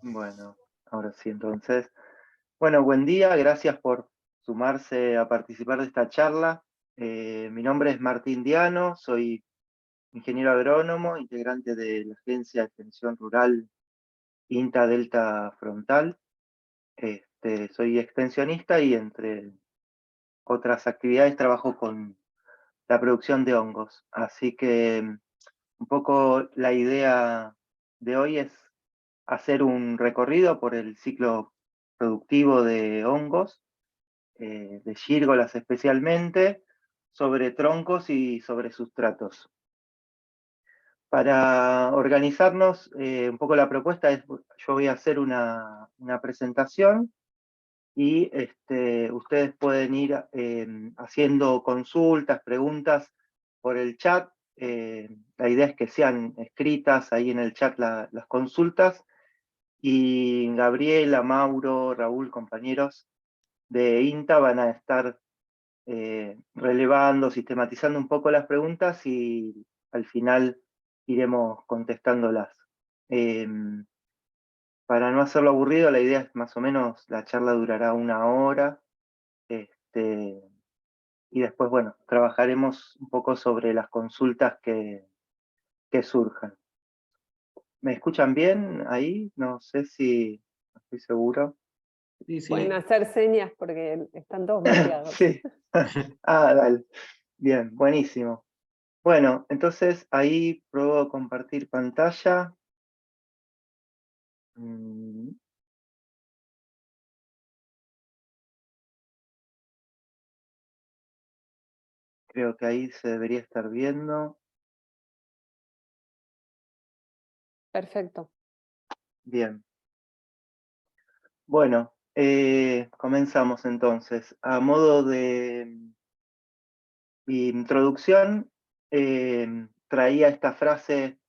Bueno, ahora sí, entonces. Bueno, buen día, gracias por sumarse a participar de esta charla. Mi nombre es Martín Diano, soy ingeniero agrónomo, integrante de la Agencia de Extensión Rural INTA Delta Frontal. Soy extensionista y entre otras actividades trabajo con la producción de hongos. Así que un poco la idea de hoy es hacer un recorrido por el ciclo productivo de hongos, de gírgolas especialmente, sobre troncos y sobre sustratos. Para organizarnos, un poco la propuesta es, yo voy a hacer una presentación y ustedes pueden ir haciendo consultas, preguntas por el chat. La idea es que sean escritas ahí en el chat las consultas, y Gabriela, Mauro, Raúl, compañeros de INTA van a estar relevando, sistematizando un poco las preguntas y al final iremos contestándolas. Eh, para no hacerlo aburrido, la idea es más o menos, la charla durará una hora, este, y después, bueno, trabajaremos un poco sobre las consultas que surjan. ¿Me escuchan bien ahí? No sé si, no estoy seguro. Sí, Pueden sí. hacer señas porque están todos muteados. Sí. Dale. Bien, buenísimo. Bueno, entonces ahí pruebo compartir pantalla. Mm, Creo que ahí se debería estar viendo. Perfecto. Bien. Bueno, comenzamos entonces. A modo de introducción, traía esta frase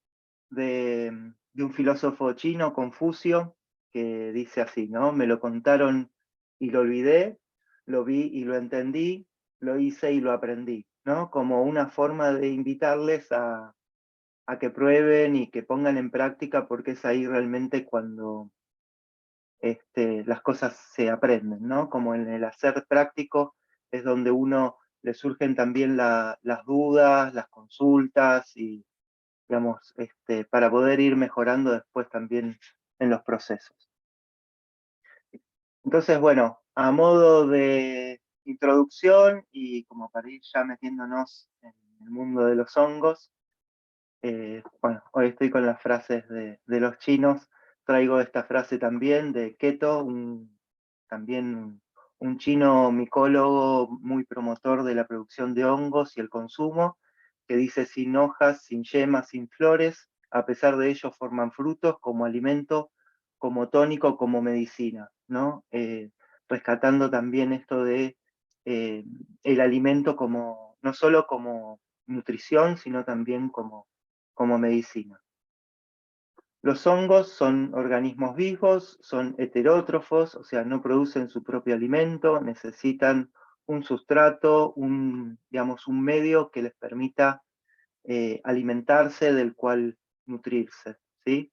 de un filósofo chino, Confucio, que dice así, ¿no? Me lo contaron y lo olvidé, lo vi y lo entendí, lo hice y lo aprendí, ¿no? Como una forma de invitarles a que prueben y que pongan en práctica, porque es ahí realmente cuando las cosas se aprenden, ¿no? Como en el hacer práctico es donde uno le surgen también las dudas, las consultas y, digamos, para poder ir mejorando después también en los procesos. Entonces, bueno, a modo de introducción y como para ir ya metiéndonos en el mundo de los hongos, bueno, hoy estoy con las frases de los chinos. Traigo esta frase también de Keto, también un chino micólogo muy promotor de la producción de hongos y el consumo, que dice: sin hojas, sin yemas, sin flores, a pesar de ello forman frutos como alimento, como tónico, como medicina, ¿no? Rescatando también esto de el alimento como, no solo como nutrición, sino también como medicina. Los hongos son organismos vivos, son heterótrofos, o sea, no producen su propio alimento, necesitan un sustrato, digamos, un medio que les permita alimentarse, del cual nutrirse, ¿sí?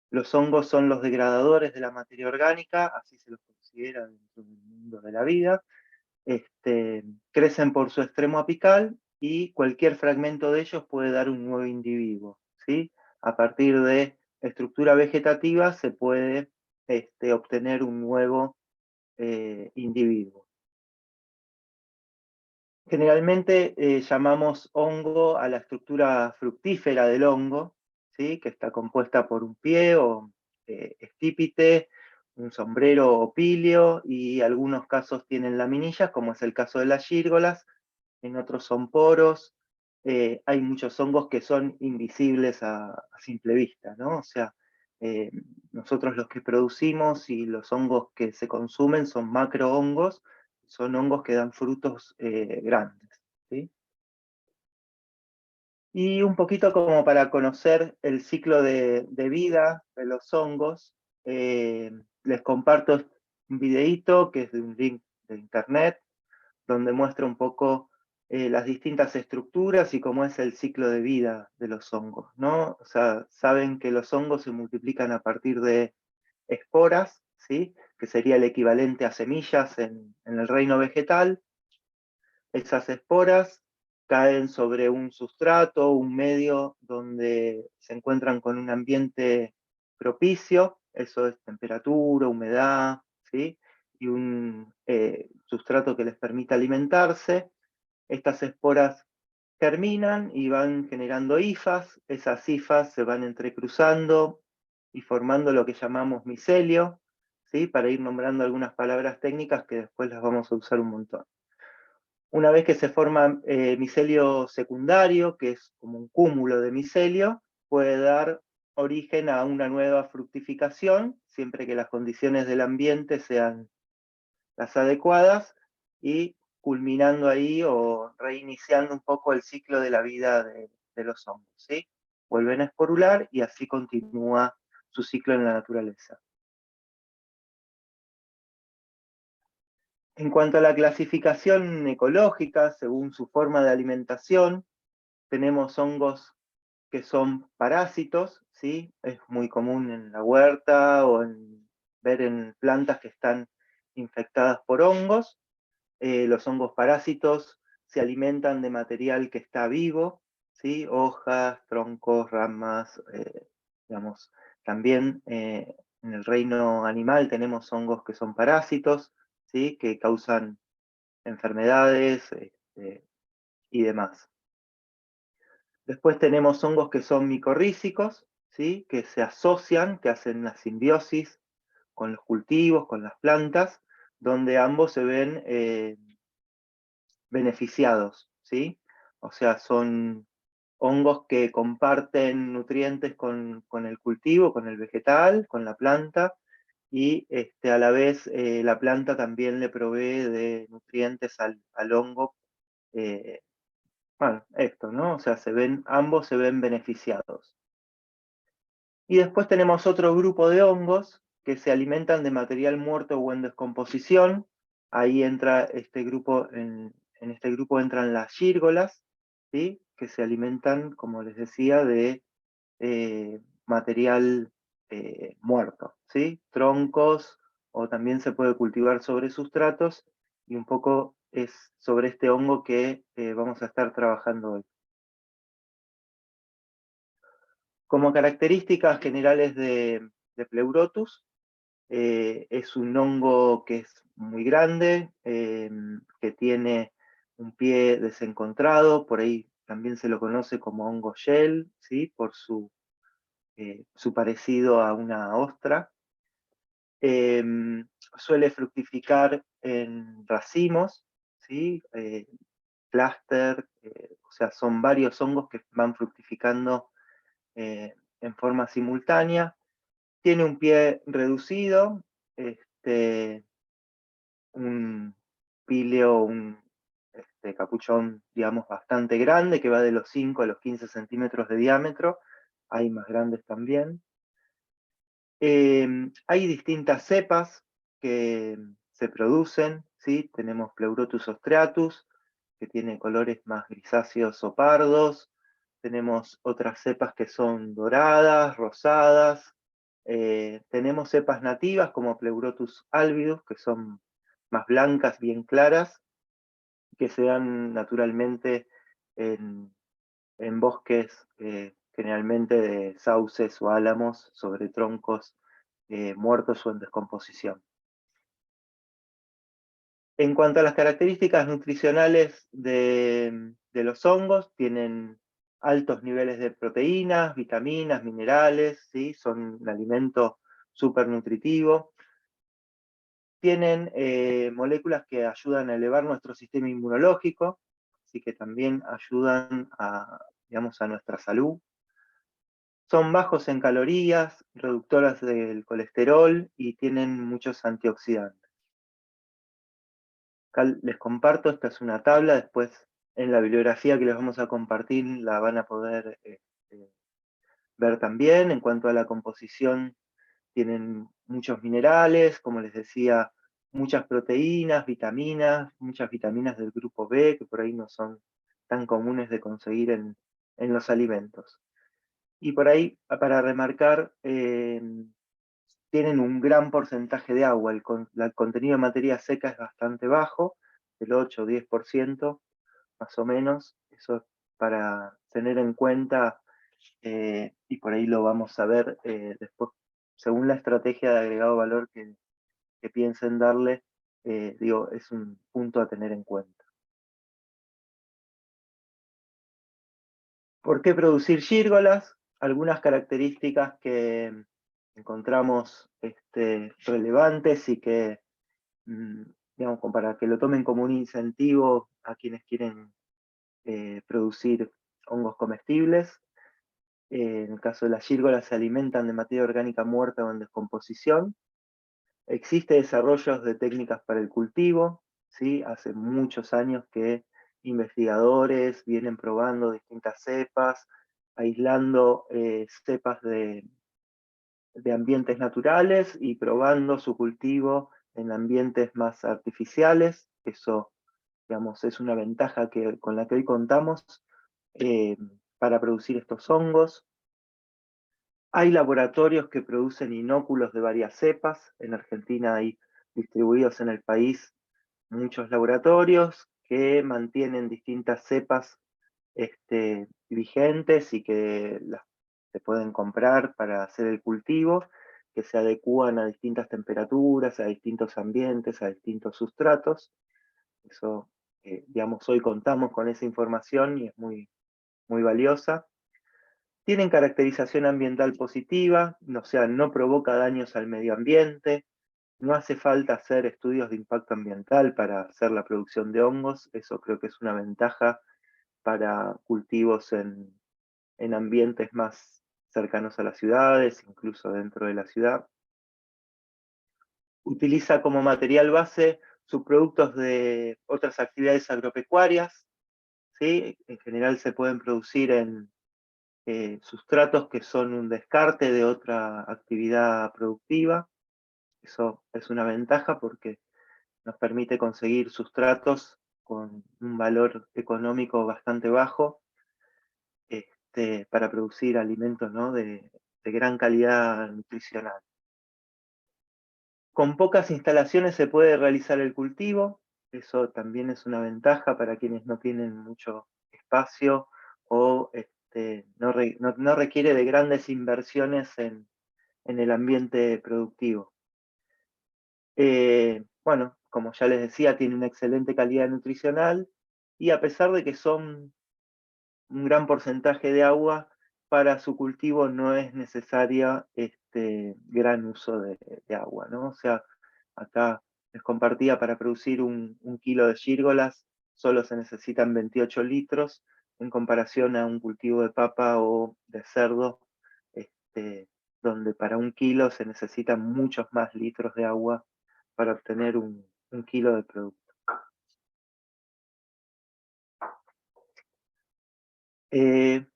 Los hongos son los degradadores de la materia orgánica, así se los considera dentro del mundo de la vida. Crecen por su extremo apical y cualquier fragmento de ellos puede dar un nuevo individuo, ¿sí? A partir de estructura vegetativa se puede obtener un nuevo individuo. Generalmente llamamos hongo a la estructura fructífera del hongo, ¿sí? Que está compuesta por un pie o estípite, un sombrero o pilio, y algunos casos tienen laminillas, como es el caso de las gírgolas. En otros son poros. Hay muchos hongos que son invisibles a simple vista, ¿no? O sea, eh, nosotros los que producimos y los hongos que se consumen son macrohongos, son hongos que dan frutos grandes, ¿sí? Y un poquito como para conocer el ciclo de vida de los hongos, les comparto un videíto que es de un link de internet, donde muestra un poco las distintas estructuras y cómo es el ciclo de vida de los hongos, ¿no? O sea, saben que los hongos se multiplican a partir de esporas, ¿sí? Que sería el equivalente a semillas en el reino vegetal. Esas esporas caen sobre un sustrato, un medio donde se encuentran con un ambiente propicio, eso es temperatura, humedad, ¿sí? Y un sustrato que les permita alimentarse. Estas esporas germinan y van generando hifas, esas hifas se van entrecruzando y formando lo que llamamos micelio, ¿sí? Para ir nombrando algunas palabras técnicas que después las vamos a usar un montón. Una vez que se forma micelio secundario, que es como un cúmulo de micelio, puede dar origen a una nueva fructificación, siempre que las condiciones del ambiente sean las adecuadas, y culminando ahí o reiniciando un poco el ciclo de la vida de los hongos, ¿sí? Vuelven a esporular y así continúa su ciclo en la naturaleza. En cuanto a la clasificación ecológica, según su forma de alimentación, tenemos hongos que son parásitos, ¿sí? Es muy común en la huerta o ver en plantas que están infectadas por hongos. Los hongos parásitos se alimentan de material que está vivo, ¿sí? Hojas, troncos, ramas, digamos. También en el reino animal tenemos hongos que son parásitos, ¿sí? Que causan enfermedades y demás. Después tenemos hongos que son micorrízicos, ¿sí? Que se asocian, que hacen una simbiosis con los cultivos, con las plantas, donde ambos se ven beneficiados, ¿sí? O sea, son hongos que comparten nutrientes con el cultivo, con el vegetal, con la planta, y a la vez la planta también le provee de nutrientes al hongo. eh, bueno, esto, ¿no? O sea, ambos se ven beneficiados. Y después tenemos otro grupo de hongos que se alimentan de material muerto o en descomposición. Ahí entra este grupo, en este grupo entran las gírgolas, ¿sí? Que se alimentan, como les decía, de material muerto, ¿sí? Troncos, o también se puede cultivar sobre sustratos, y un poco es sobre este hongo que vamos a estar trabajando hoy. Como características generales de Pleurotus, es un hongo que es muy grande, que tiene un pie desencontrado, por ahí también se lo conoce como hongo shell, ¿sí? Por su parecido a una ostra. Suele fructificar en racimos, ¿sí? Clúster, o sea, son varios hongos que van fructificando en forma simultánea. Tiene un pie reducido, un píleo, un capuchón, digamos, bastante grande, que va de los 5 a los 15 centímetros de diámetro. Hay más grandes también. Hay distintas cepas que se producen, ¿sí? Tenemos Pleurotus ostreatus, que tiene colores más grisáceos o pardos. Tenemos otras cepas que son doradas, rosadas. Tenemos cepas nativas como Pleurotus albidus, que son más blancas, bien claras, que se dan naturalmente en bosques generalmente de sauces o álamos sobre troncos muertos o en descomposición. En cuanto a las características nutricionales de los hongos, tienen altos niveles de proteínas, vitaminas, minerales, ¿sí? Son un alimento súper nutritivo. Tienen moléculas que ayudan a elevar nuestro sistema inmunológico, así que también ayudan digamos, a nuestra salud. Son bajos en calorías, reductoras del colesterol y tienen muchos antioxidantes. Acá les comparto, esta es una tabla, después en la bibliografía que les vamos a compartir la van a poder ver también. En cuanto a la composición, tienen muchos minerales, como les decía, muchas proteínas, vitaminas, muchas vitaminas del grupo B, que por ahí no son tan comunes de conseguir en los alimentos. Y por ahí, para remarcar, tienen un gran porcentaje de agua. El contenido de materia seca es bastante bajo, el 8 o 10% más o menos. Eso es para tener en cuenta, y por ahí lo vamos a ver después, según la estrategia de agregado valor que piensen darle, digo, es un punto a tener en cuenta. ¿Por qué producir gírgolas? Algunas características que encontramos relevantes y que, digamos, para que lo tomen como un incentivo a quienes quieren producir hongos comestibles. En el caso de las gírgolas, se alimentan de materia orgánica muerta o en descomposición. Existe desarrollos de técnicas para el cultivo, ¿sí? Hace muchos años que investigadores vienen probando distintas cepas, aislando cepas de ambientes naturales y probando su cultivo en ambientes más artificiales. Eso, digamos, es una ventaja con la que hoy contamos eh, para producir estos hongos. Hay laboratorios que producen inóculos de varias cepas. En Argentina hay distribuidos en el país muchos laboratorios que mantienen distintas cepas vigentes y que se pueden comprar para hacer el cultivo, que se adecúan a distintas temperaturas, a distintos ambientes, a distintos sustratos. Eso, digamos, hoy contamos con esa información y es muy, muy valiosa. Tienen caracterización ambiental positiva, o sea, no provoca daños al medio ambiente, no hace falta hacer estudios de impacto ambiental para hacer la producción de hongos. Eso creo que es una ventaja para cultivos en ambientes más cercanos a las ciudades, incluso dentro de la ciudad. Utiliza como material base subproductos de otras actividades agropecuarias, ¿sí? En general se pueden producir en sustratos que son un descarte de otra actividad productiva. Eso es una ventaja porque nos permite conseguir sustratos con un valor económico bastante bajo para producir alimentos, ¿no?, de gran calidad nutricional. Con pocas instalaciones se puede realizar el cultivo. Eso también es una ventaja para quienes no tienen mucho espacio o no requiere de grandes inversiones en el ambiente productivo. Bueno, como ya les decía, tiene una excelente calidad nutricional y a pesar de que son un gran porcentaje de agua, para su cultivo no es necesaria gran uso de agua, ¿no? O sea, acá les compartía, para producir un kilo de gírgolas solo se necesitan 28 litros en comparación a un cultivo de papa o de cerdo, donde para un kilo se necesitan muchos más litros de agua para obtener un kilo de producto.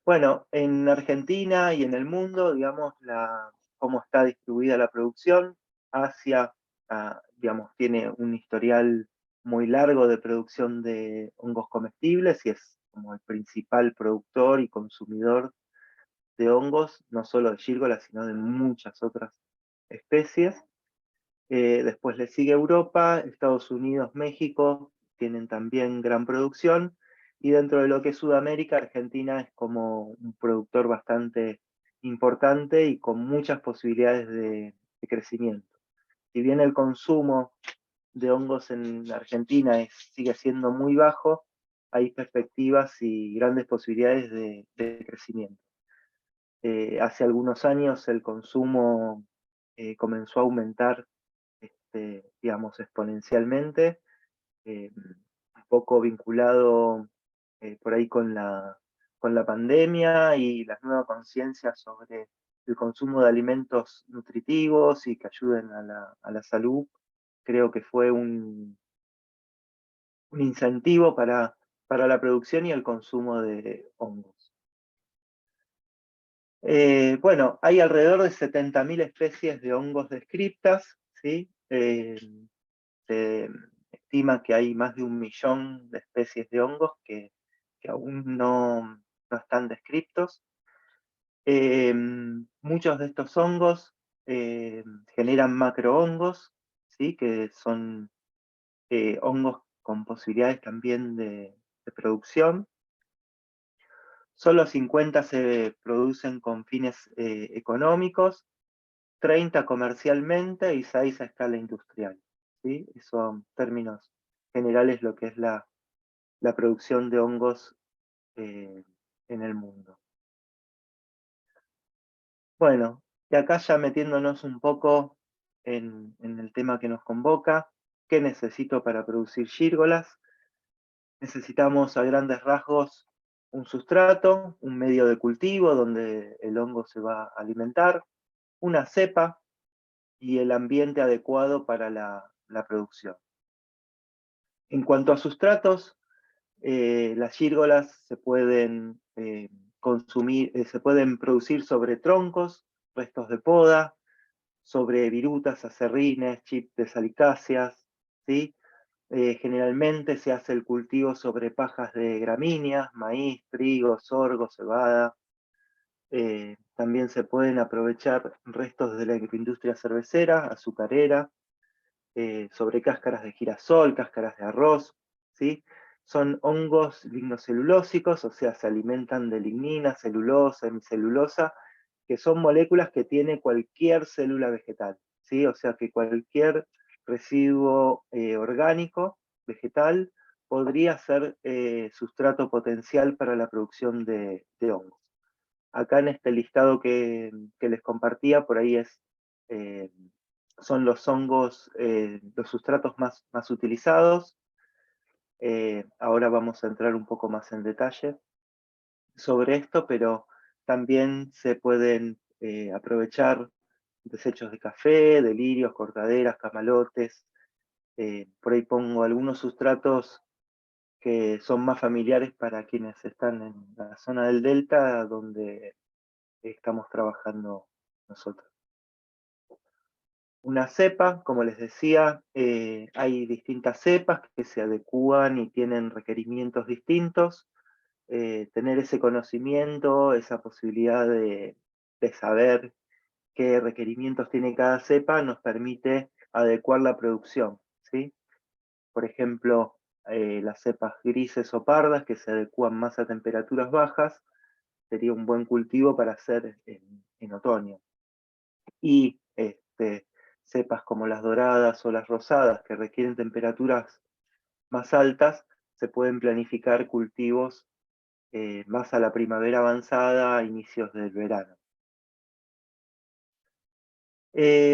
Bueno, en Argentina y en el mundo, digamos, cómo está distribuida la producción. Asia, digamos, tiene un historial muy largo de producción de hongos comestibles y es como el principal productor y consumidor de hongos, no solo de gírgolas, sino de muchas otras especies. Después le sigue Europa, Estados Unidos, México, tienen también gran producción. Y dentro de lo que es Sudamérica, Argentina es como un productor bastante importante y con muchas posibilidades de crecimiento. Si bien el consumo de hongos en Argentina sigue siendo muy bajo, hay perspectivas y grandes posibilidades de crecimiento. Hace algunos años el consumo comenzó a aumentar, digamos, exponencialmente, un poco vinculado por ahí con la pandemia y las nuevas conciencias sobre el consumo de alimentos nutritivos y que ayuden a la salud. Creo que fue un incentivo para la producción y el consumo de hongos. Bueno, hay alrededor de 70.000 especies de hongos descriptas, ¿sí? se estima que hay más de 1 millón de especies de hongos que aún no están descritos. Muchos de estos hongos generan macrohongos, ¿sí? Que son hongos con posibilidades también de producción. Solo 50 se producen con fines económicos, 30 comercialmente y 6 a escala industrial, ¿sí? Eso en términos generales lo que es la producción de hongos en el mundo. Bueno, y acá ya metiéndonos un poco en el tema que nos convoca, ¿qué necesito para producir gírgolas? Necesitamos a grandes rasgos un sustrato, un medio de cultivo donde el hongo se va a alimentar, una cepa y el ambiente adecuado para la producción. En cuanto a sustratos, las gírgolas se pueden consumir, se pueden producir sobre troncos, restos de poda, sobre virutas, acerrines, chips de salicáceas, ¿sí? Generalmente se hace el cultivo sobre pajas de gramíneas, maíz, trigo, sorgo, cebada. También se pueden aprovechar restos de la industria cervecera, azucarera, sobre cáscaras de girasol, cáscaras de arroz, ¿sí? Son hongos lignocelulósicos, o sea, se alimentan de lignina, celulosa, hemicelulosa, que son moléculas que tiene cualquier célula vegetal, ¿sí? O sea que cualquier residuo orgánico vegetal podría ser sustrato potencial para la producción de hongos. Acá en este listado que les compartía, por ahí eh, son los hongos, los sustratos más utilizados. Ahora vamos a entrar un poco más en detalle sobre esto, pero también se pueden aprovechar desechos de café, de lirios, cortaderas, camalotes. Por ahí pongo algunos sustratos que son más familiares para quienes están en la zona del delta, donde estamos trabajando nosotros. Una cepa, como les decía, hay distintas cepas que se adecúan y tienen requerimientos distintos. Tener ese conocimiento, esa posibilidad de saber qué requerimientos tiene cada cepa nos permite adecuar la producción, ¿sí? Por ejemplo, las cepas grises o pardas que se adecúan más a temperaturas bajas, sería un buen cultivo para hacer en otoño. Y cepas como las doradas o las rosadas que requieren temperaturas más altas, se pueden planificar cultivos más a la primavera avanzada, a inicios del verano.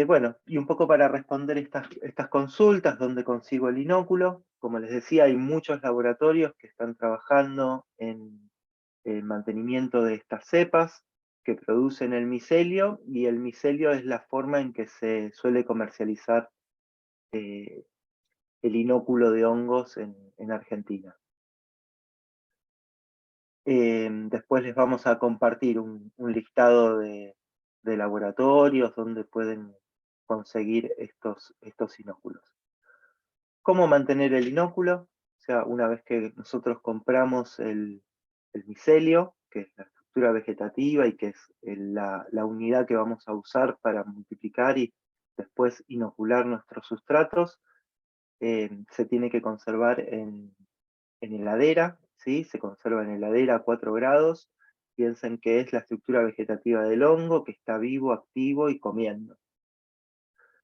Bueno, y un poco para responder estas consultas, ¿dónde consigo el inóculo? Como les decía, hay muchos laboratorios que están trabajando en el mantenimiento de estas cepas que producen el micelio, y el micelio es la forma en que se suele comercializar el inóculo de hongos en Argentina. Después les vamos a compartir un listado de laboratorios donde pueden conseguir estos inóculos. ¿Cómo mantener el inóculo? O sea, una vez que nosotros compramos el micelio, que es la estructura vegetativa y que es la unidad que vamos a usar para multiplicar y después inocular nuestros sustratos, se tiene que conservar en heladera, ¿sí? Se conserva en heladera a 4 grados. Piensen que es la estructura vegetativa del hongo, que está vivo, activo y comiendo.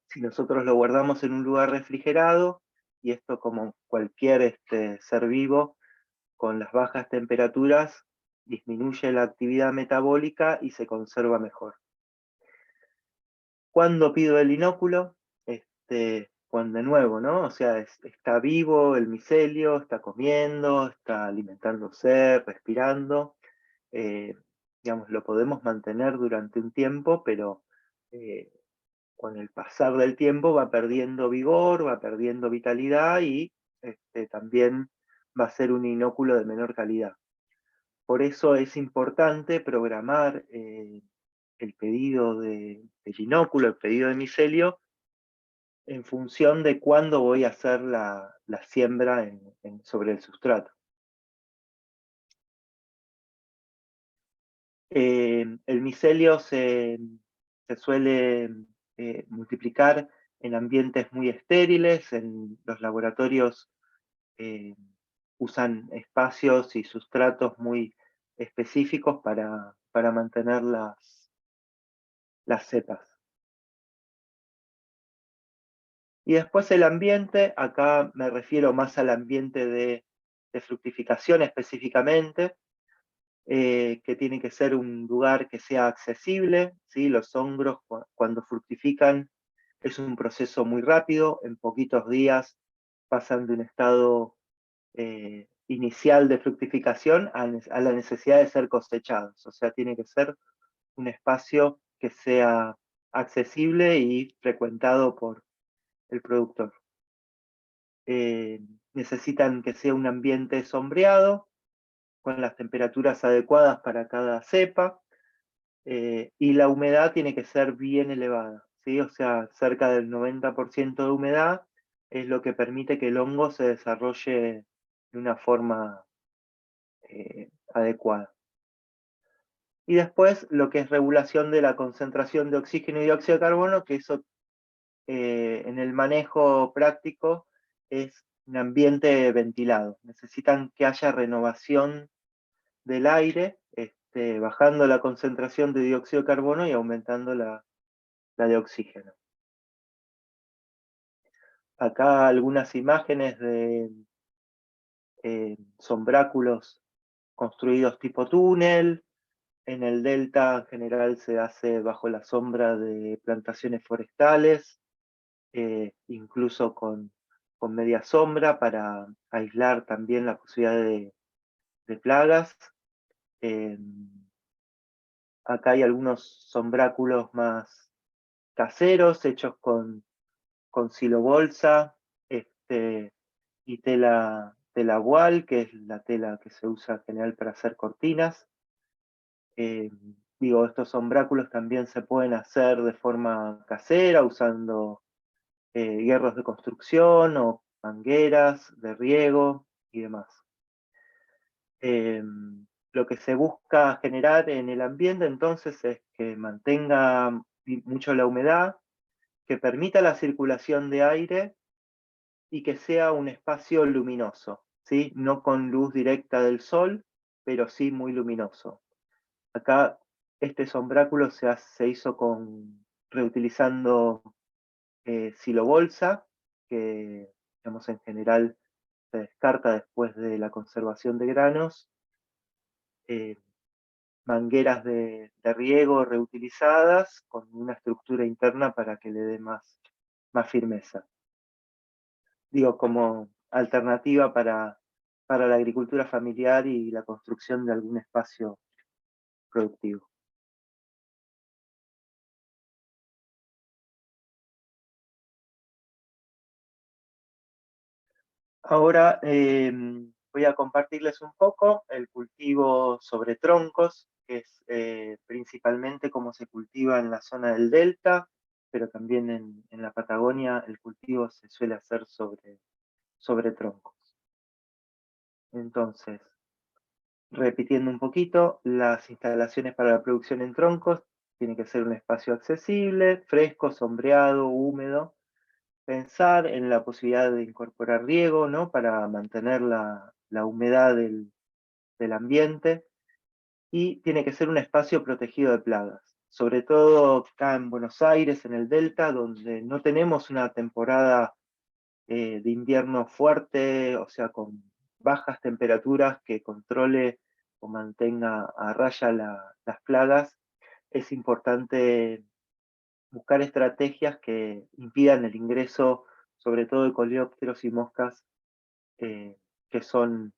Si nosotros lo guardamos en un lugar refrigerado, y esto como cualquier ser vivo, con las bajas temperaturas disminuye la actividad metabólica y se conserva mejor. ¿Cuándo pido el inóculo? Cuando de nuevo, ¿no? O sea, está vivo el micelio, está comiendo, está alimentándose, respirando. Digamos, lo podemos mantener durante un tiempo, pero con el pasar del tiempo va perdiendo vigor, va perdiendo vitalidad y también va a ser un inóculo de menor calidad. Por eso es importante programar el pedido del inóculo, el pedido de micelio, en función de cuándo voy a hacer la siembra sobre el sustrato. El micelio se suele multiplicar en ambientes muy estériles. En los laboratorios usan espacios y sustratos muy específicos para mantener las cepas. Y después el ambiente, acá me refiero más al ambiente de fructificación específicamente, que tiene que ser un lugar que sea accesible, ¿sí? Los hongos cuando fructifican es un proceso muy rápido, en poquitos días pasan de un estado inicial de fructificación a la necesidad de ser cosechados. O sea, tiene que ser un espacio que sea accesible y frecuentado por el productor. Necesitan que sea un ambiente sombreado, con las temperaturas adecuadas para cada cepa, y la humedad tiene que ser bien elevada, ¿sí? O sea, cerca del 90% de humedad es lo que permite que el hongo se desarrolle de una forma adecuada. Y después lo que es regulación de la concentración de oxígeno y dióxido de carbono, que eso en el manejo práctico es un ambiente ventilado. Necesitan que haya renovación del aire, bajando la concentración de dióxido de carbono y aumentando la de oxígeno. Acá algunas imágenes de sombráculos construidos tipo túnel. En el delta en general se hace bajo la sombra de plantaciones forestales, incluso con media sombra para aislar también la posibilidad de plagas. Acá hay algunos sombráculos más caseros, hechos con silobolsa y tela voile, que es la tela que se usa en general para hacer cortinas. Estos sombráculos también se pueden hacer de forma casera, usando hierros de construcción o mangueras de riego y demás. Lo que se busca generar en el ambiente entonces es que mantenga mucho la humedad, que permita la circulación de aire y que sea un espacio luminoso, ¿sí? No con luz directa del sol, pero sí muy luminoso. Acá este sombráculo se hizo reutilizando silobolsa, que digamos, en general se descarta después de la conservación de granos, mangueras de riego reutilizadas con una estructura interna para que le dé más firmeza. Digo, como alternativa para la agricultura familiar y la construcción de algún espacio productivo. Ahora voy a compartirles un poco el cultivo sobre troncos, que es principalmente como se cultiva en la zona del delta, pero también en la Patagonia el cultivo se suele hacer sobre troncos. Entonces, repitiendo un poquito, las instalaciones para la producción en troncos tienen que ser un espacio accesible, fresco, sombreado, húmedo. Pensar en la posibilidad de incorporar riego, ¿no? Para mantener la humedad del ambiente. Y tiene que ser un espacio protegido de plagas. Sobre todo acá en Buenos Aires, en el Delta, donde no tenemos una temporada de invierno fuerte, o sea, con bajas temperaturas que controle o mantenga a raya las plagas, es importante buscar estrategias que impidan el ingreso, sobre todo de coleópteros y moscas, que son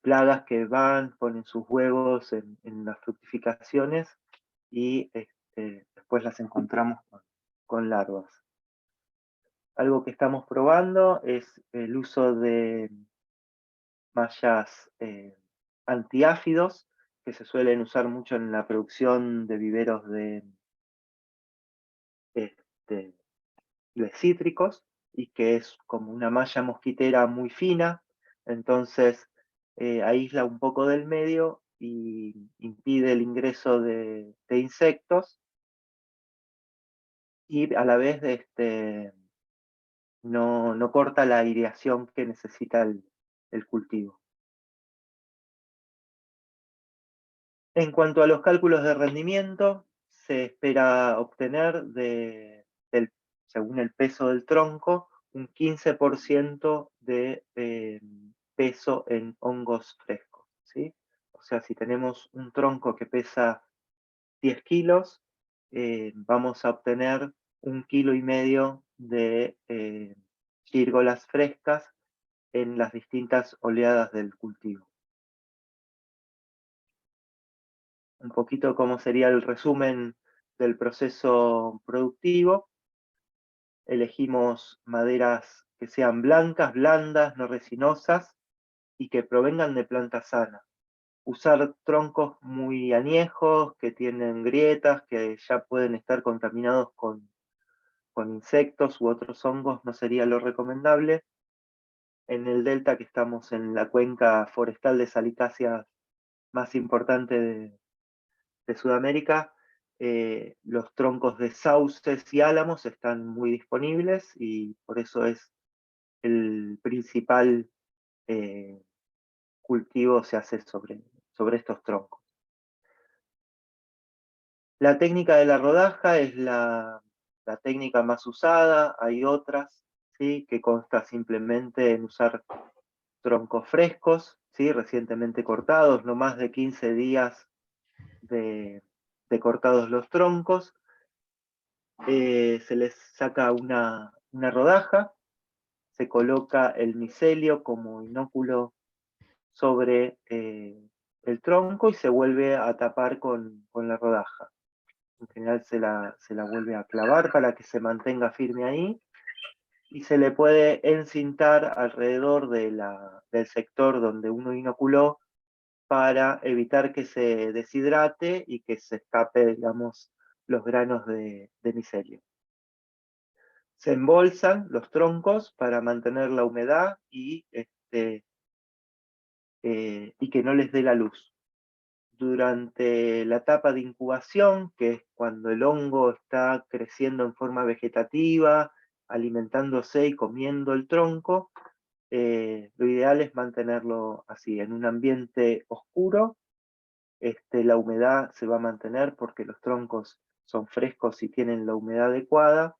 plagas que ponen sus huevos en las fructificaciones y después las encontramos con larvas. Algo que estamos probando es el uso de mallas antiáfidos, que se suelen usar mucho en la producción de viveros de de cítricos, y que es como una malla mosquitera muy fina, entonces aísla un poco del medio y impide el ingreso de insectos, y a la vez no corta la aireación que necesita el cultivo. En cuanto a los cálculos de rendimiento, se espera obtener según el peso del tronco, un 15% de peso en hongos frescos, ¿sí? O sea, si tenemos un tronco que pesa 10 kilos, vamos a obtener 1,5 kilos de gírgolas frescas en las distintas oleadas del cultivo. Un poquito cómo sería el resumen del proceso productivo. Elegimos maderas que sean blancas, blandas, no resinosas y que provengan de plantas sanas. Usar troncos muy añejos, que tienen grietas, que ya pueden estar contaminados con insectos u otros hongos, no sería lo recomendable. En el delta, que estamos en la cuenca forestal de Salicáceas más importante de Sudamérica, los troncos de sauces y álamos están muy disponibles y por eso es el principal cultivo se hace sobre estos troncos. La técnica de la rodaja es la técnica más usada, hay otras, ¿sí? Que consta simplemente en usar troncos frescos, ¿sí? Recientemente cortados, no más de 15 días de cortados los troncos. Se les saca una rodaja, se coloca el micelio como inóculo sobre el tronco y se vuelve a tapar con la rodaja. En general se la vuelve a clavar para que se mantenga firme ahí, y se le puede encintar alrededor del sector donde uno inoculó para evitar que se deshidrate y que se escape, digamos, los granos de micelio. Se embolsan los troncos para mantener la humedad y que no les dé la luz. Durante la etapa de incubación, que es cuando el hongo está creciendo en forma vegetativa, alimentándose y comiendo el tronco, lo ideal es mantenerlo así, en un ambiente oscuro. La humedad se va a mantener porque los troncos son frescos y tienen la humedad adecuada,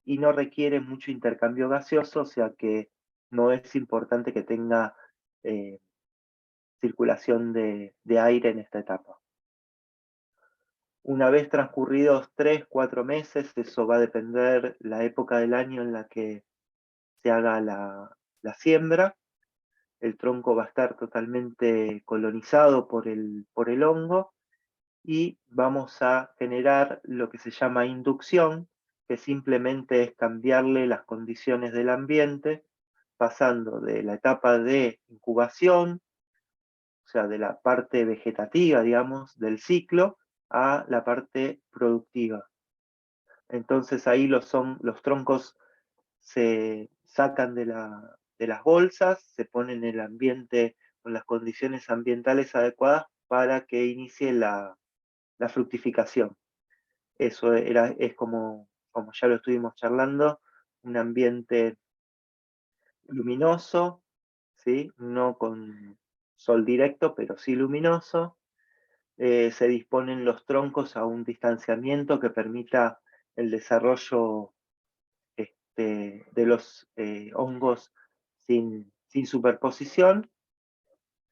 y no requiere mucho intercambio gaseoso, o sea que no es importante que tenga circulación de aire en esta etapa. Una vez transcurridos 3-4 meses, eso va a depender la época del año en la que se haga la siembra, el tronco va a estar totalmente colonizado por el hongo, y vamos a generar lo que se llama inducción, que simplemente es cambiarle las condiciones del ambiente, pasando de la etapa de incubación, o sea, de la parte vegetativa, digamos, del ciclo, a la parte productiva. Entonces ahí los troncos se sacan de las bolsas, se ponen en el ambiente con las condiciones ambientales adecuadas para que inicie la fructificación. Eso es como ya lo estuvimos charlando, un ambiente luminoso, ¿sí? No con sol directo, pero sí luminoso. Se disponen los troncos a un distanciamiento que permita el desarrollo de los hongos sin superposición,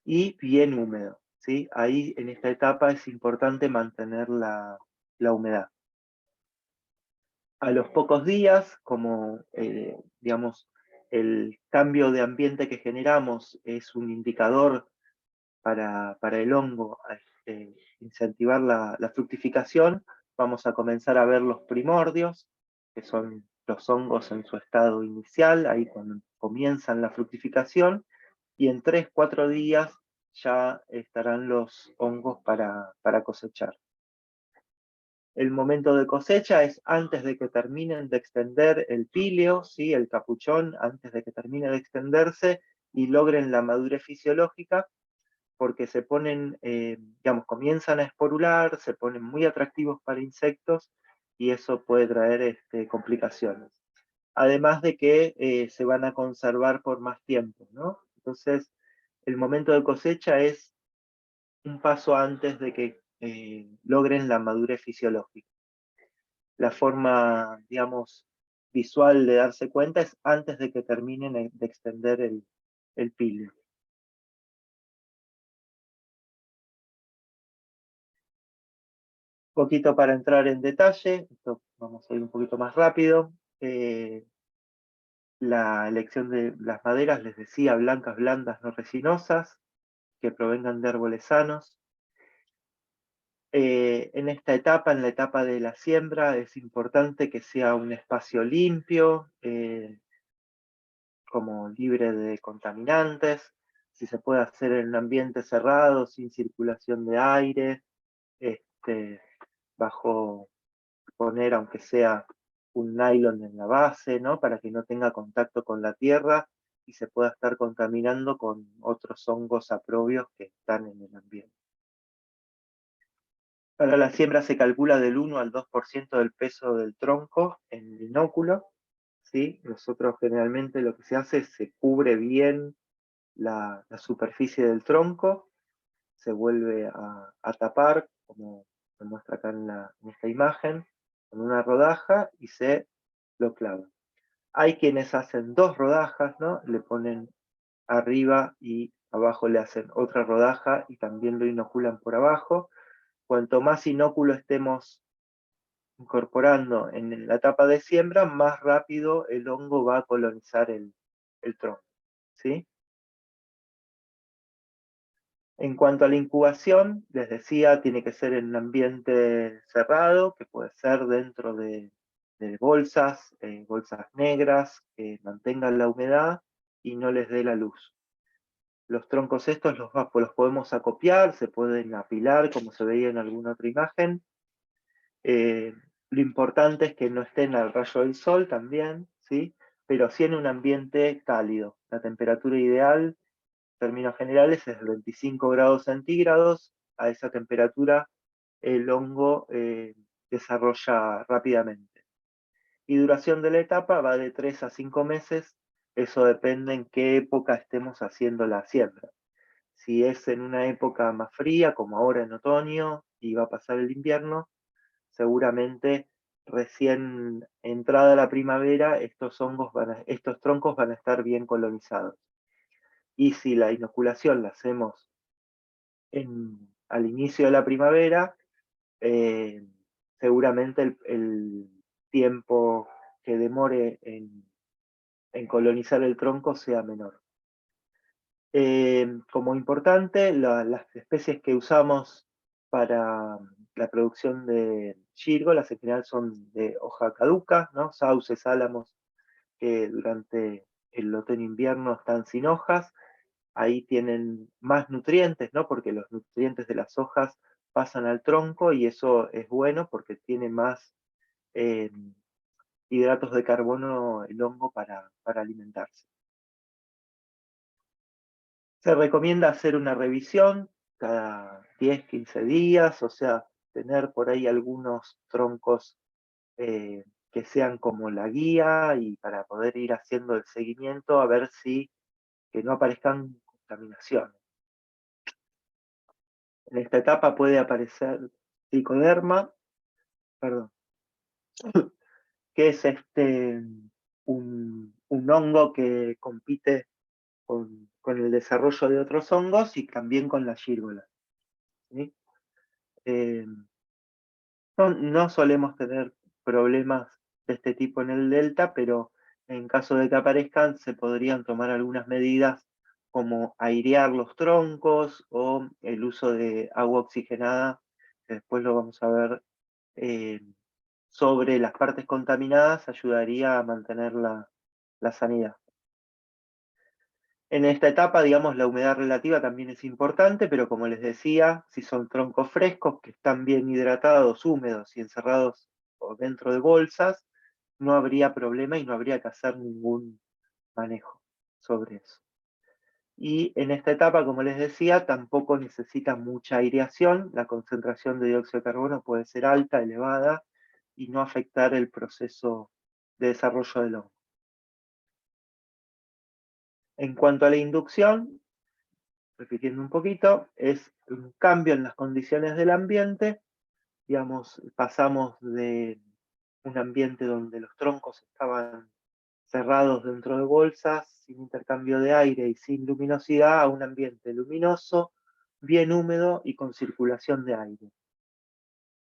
y bien húmedo, ¿sí? Ahí en esta etapa es importante mantener la humedad. A los pocos días, como digamos, el cambio de ambiente que generamos es un indicador para el hongo, incentivar la fructificación, vamos a comenzar a ver los primordios, que son los hongos en su estado inicial, ahí cuando comienzan la fructificación, y en 3-4 días ya estarán los hongos para cosechar. El momento de cosecha es antes de que terminen de extender el píleo, ¿sí? El capuchón, antes de que termine de extenderse y logren la madurez fisiológica, porque se ponen, digamos, comienzan a esporular, se ponen muy atractivos para insectos y eso puede traer complicaciones. Además de que se van a conservar por más tiempo, ¿no? Entonces, el momento de cosecha es un paso antes de que logren la madurez fisiológica. La forma, digamos, visual de darse cuenta es antes de que terminen de extender el píleo. Un poquito para entrar en detalle, esto vamos a ir un poquito más rápido. La elección de las maderas, les decía, blancas, blandas, no resinosas, que provengan de árboles sanos. En esta etapa, en la etapa de la siembra, es importante que sea un espacio limpio, como libre de contaminantes, si se puede hacer en un ambiente cerrado, sin circulación de aire, bajo poner aunque sea un nylon en la base, ¿no? Para que no tenga contacto con la tierra y se pueda estar contaminando con otros hongos aprobios que están en el ambiente. Para la siembra se calcula del 1 al 2% del peso del tronco en el inóculo, ¿sí? Nosotros generalmente lo que se hace es se cubre bien la superficie del tronco, se vuelve a tapar, como se muestra acá en esta imagen, con una rodaja y se lo clava. Hay quienes hacen 2 rodajas, ¿no? Le ponen arriba y abajo le hacen otra rodaja y también lo inoculan por abajo. Cuanto más inóculo estemos incorporando en la etapa de siembra, más rápido el hongo va a colonizar el tronco, ¿sí? En cuanto a la incubación, les decía, tiene que ser en un ambiente cerrado, que puede ser dentro de bolsas, bolsas negras, que mantengan la humedad y no les dé la luz. Los troncos estos los podemos acopiar, se pueden apilar, como se veía en alguna otra imagen. Lo importante es que no estén al rayo del sol también, ¿sí? Pero sí en un ambiente cálido. La temperatura ideal términos generales es de 25 grados centígrados. A esa temperatura el hongo desarrolla rápidamente. Y duración de la etapa va de 3 a 5 meses. Eso depende en qué época estemos haciendo la siembra. Si es en una época más fría, como ahora en otoño, y va a pasar el invierno, seguramente recién entrada la primavera, estos troncos van a estar bien colonizados. Y si la inoculación la hacemos al inicio de la primavera, seguramente el tiempo que demore en colonizar el tronco sea menor. Como importante, las especies que usamos para la producción de gírgolas en general son de hoja caduca, ¿no? Sauces, álamos, que durante el otoño-invierno están sin hojas. Ahí tienen más nutrientes, ¿no? Porque los nutrientes de las hojas pasan al tronco y eso es bueno porque tiene más hidratos de carbono el hongo para alimentarse. Se recomienda hacer una revisión cada 10, 15 días, o sea, tener por ahí algunos troncos que sean como la guía y para poder ir haciendo el seguimiento a ver si que no aparezcan contaminaciones. En esta etapa puede aparecer tricoderma, perdón, que es un hongo que compite con el desarrollo de otros hongos y también con la gírgola, ¿sí? No solemos tener problemas de este tipo en el delta, pero en caso de que aparezcan se podrían tomar algunas medidas como airear los troncos o el uso de agua oxigenada, que después lo vamos a ver sobre las partes contaminadas, ayudaría a mantener la sanidad. En esta etapa, digamos, la humedad relativa también es importante, pero como les decía, si son troncos frescos que están bien hidratados, húmedos y encerrados o dentro de bolsas, no habría problema y no habría que hacer ningún manejo sobre eso. Y en esta etapa, como les decía, tampoco necesita mucha aireación, la concentración de dióxido de carbono puede ser alta, elevada, y no afectar el proceso de desarrollo del hongo. En cuanto a la inducción, repitiendo un poquito, es un cambio en las condiciones del ambiente, digamos, pasamos de un ambiente donde los troncos estaban cerrados dentro de bolsas, sin intercambio de aire y sin luminosidad, a un ambiente luminoso, bien húmedo y con circulación de aire.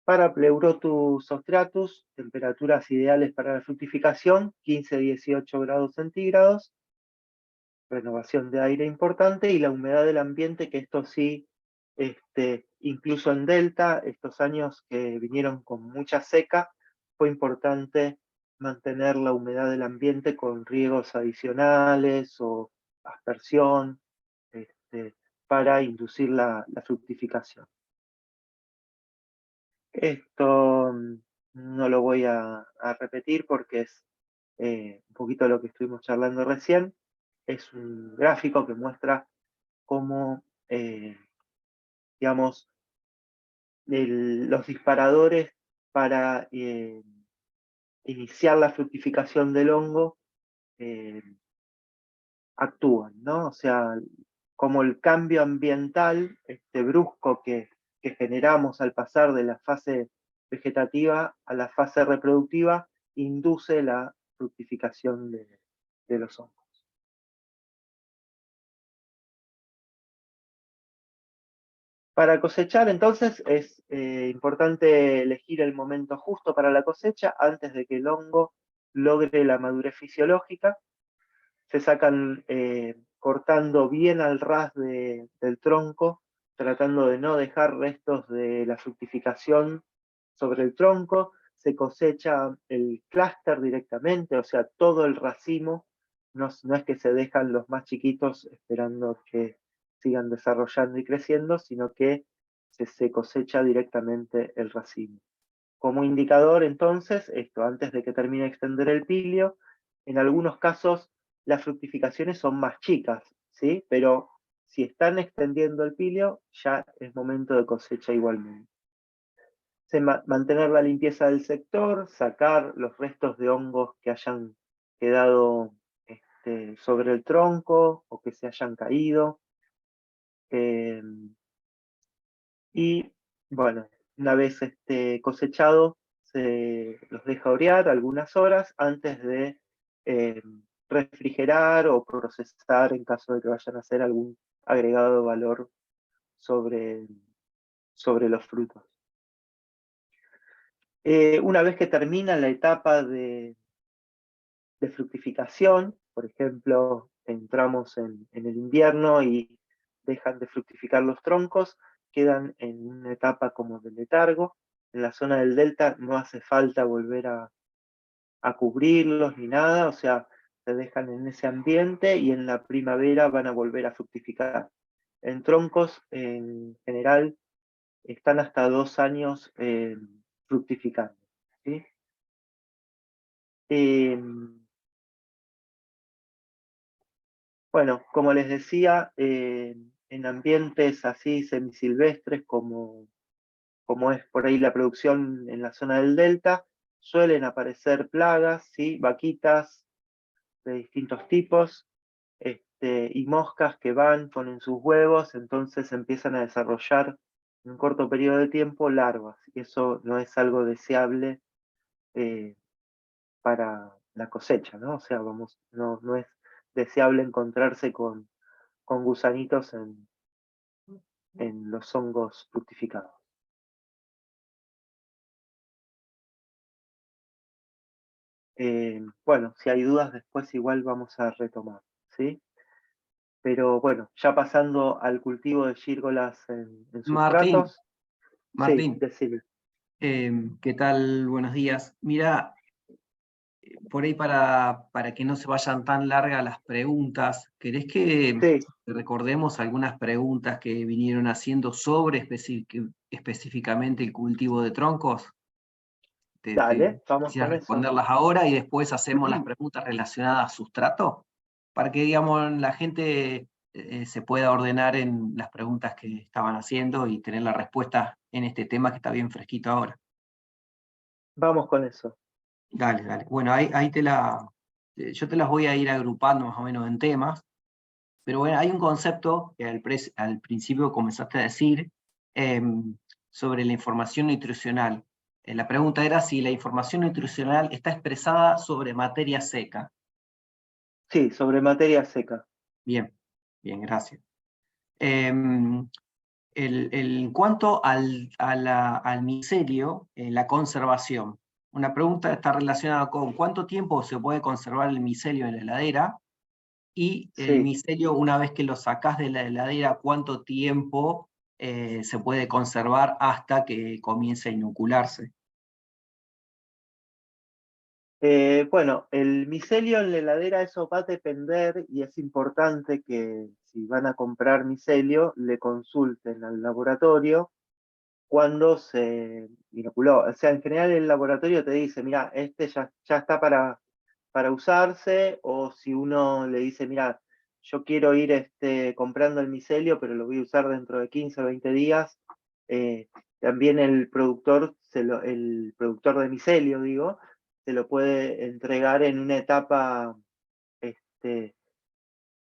Para Pleurotus austratus, temperaturas ideales para la fructificación, 15-18 grados centígrados, renovación de aire importante y la humedad del ambiente, que esto sí, incluso en Delta, estos años que vinieron con mucha seca, fue importante mantener la humedad del ambiente con riegos adicionales o aspersión, para inducir la fructificación. Esto no lo voy a repetir porque es un poquito lo que estuvimos charlando recién. Es un gráfico que muestra cómo, digamos, los disparadores para iniciar la fructificación del hongo actúan, ¿no? O sea, como el cambio ambiental brusco que generamos al pasar de la fase vegetativa a la fase reproductiva induce la fructificación de los hongos. Para cosechar, entonces, es importante elegir el momento justo para la cosecha antes de que el hongo logre la madurez fisiológica. Se sacan cortando bien al ras del tronco, tratando de no dejar restos de la fructificación sobre el tronco. Se cosecha el clúster directamente, o sea, todo el racimo. No es que se dejan los más chiquitos esperando que sigan desarrollando y creciendo, sino que se cosecha directamente el racimo. Como indicador, entonces, esto antes de que termine de extender el pilio, en algunos casos las fructificaciones son más chicas, ¿sí? Pero si están extendiendo el pilio, ya es momento de cosecha igualmente. Mantener la limpieza del sector, sacar los restos de hongos que hayan quedado sobre el tronco o que se hayan caído. Y bueno, una vez cosechado, se los deja orear algunas horas antes de refrigerar o procesar en caso de que vayan a hacer algún agregado de valor sobre los frutos. Una vez que termina la etapa de fructificación, por ejemplo, entramos en el invierno y dejan de fructificar los troncos, quedan en una etapa como de letargo. En la zona del delta no hace falta volver a cubrirlos ni nada, o sea, se dejan en ese ambiente y en la primavera van a volver a fructificar. En troncos, en general, están hasta 2 años fructificando, ¿sí? Bueno, como les decía, en ambientes así semisilvestres como es por ahí la producción en la zona del delta, suelen aparecer plagas, ¿sí? Vaquitas de distintos tipos, y moscas que van, ponen sus huevos, entonces empiezan a desarrollar en un corto periodo de tiempo larvas, y eso no es algo deseable para la cosecha, ¿no? O sea, no es deseable encontrarse con gusanitos en los hongos fructificados. Bueno, si hay dudas después igual vamos a retomar, ¿sí? Pero bueno, ya pasando al cultivo de gírgolas en Martín, sustratos. Sí, Martín, decime. ¿qué tal? Buenos días. Mira, por ahí para que no se vayan tan largas las preguntas, ¿querés que Sí, recordemos algunas preguntas que vinieron haciendo sobre específicamente el cultivo de troncos? dale, vamos Quisiera con eso. responderlas ahora y después hacemos las preguntas relacionadas a sustrato, para que, digamos, la gente se pueda ordenar en las preguntas que estaban haciendo y tener la respuesta en este tema que está bien fresquito ahora. Vamos con eso. Dale, dale. Bueno, ahí yo te las voy a ir agrupando más o menos en temas, pero bueno, hay un concepto que al principio comenzaste a decir sobre la información nutricional. La pregunta era si la información nutricional está expresada sobre materia seca. Sí, sobre materia seca. Bien, bien, gracias. En cuanto al micelio, la conservación, una pregunta está relacionada con cuánto tiempo se puede conservar el micelio en la heladera, y el Sí. micelio, una vez que lo sacás de la heladera, cuánto tiempo se puede conservar hasta que comience a inocularse. Bueno, el micelio en la heladera, eso va a depender y es importante que si van a comprar micelio, le consulten al laboratorio cuando se inoculó. O sea, en general el laboratorio te dice, mira, este ya está para usarse, o si uno le dice, mira, yo quiero ir comprando el micelio, pero lo voy a usar dentro de 15 o 20 días, también el productor, el productor de micelio, digo, se lo puede entregar en una etapa este,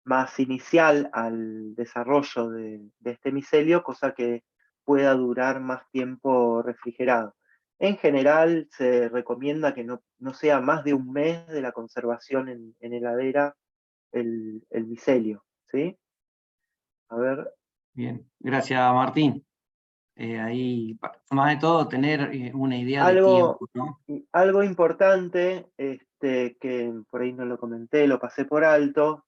más inicial al desarrollo de este micelio, cosa que pueda durar más tiempo refrigerado. En general se recomienda que no sea más de un mes de la conservación en heladera el micelio, ¿sí? A ver. Bien, gracias Martín. Ahí, más de todo, tener una idea de Algo, tiempo, ¿no? algo importante, que por ahí no lo comenté, lo pasé por alto,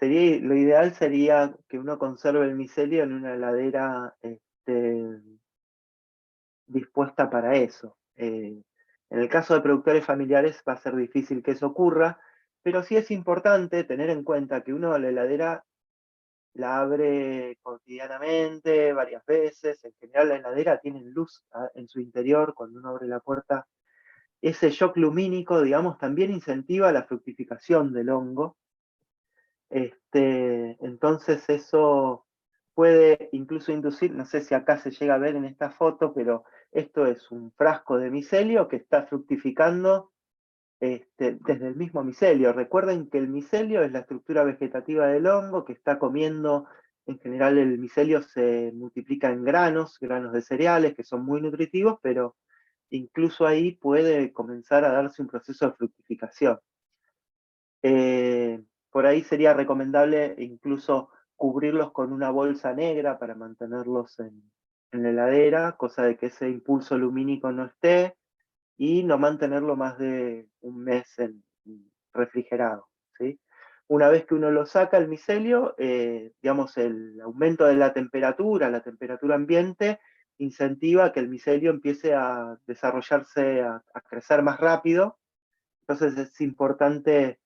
lo ideal sería que uno conserve el micelio en una heladera dispuesta para eso. En el caso de productores familiares va a ser difícil que eso ocurra, pero sí es importante tener en cuenta que uno la heladera la abre cotidianamente, varias veces. En general la heladera tiene luz en su interior cuando uno abre la puerta. Ese shock lumínico, digamos, también incentiva la fructificación del hongo. Entonces eso puede incluso inducir, no sé si acá se llega a ver en esta foto, pero esto es un frasco de micelio que está fructificando desde el mismo micelio. Recuerden que el micelio es la estructura vegetativa del hongo que está comiendo. En general el micelio se multiplica en granos de cereales que son muy nutritivos, pero incluso ahí puede comenzar a darse un proceso de fructificación. Por ahí sería recomendable incluso cubrirlos con una bolsa negra para mantenerlos en la heladera, cosa de que ese impulso lumínico no esté, y no mantenerlo más de un mes refrigerado, ¿sí? Una vez que uno lo saca el micelio, digamos, el aumento de la temperatura ambiente, incentiva que el micelio empiece a desarrollarse, a crecer más rápido. Entonces es importante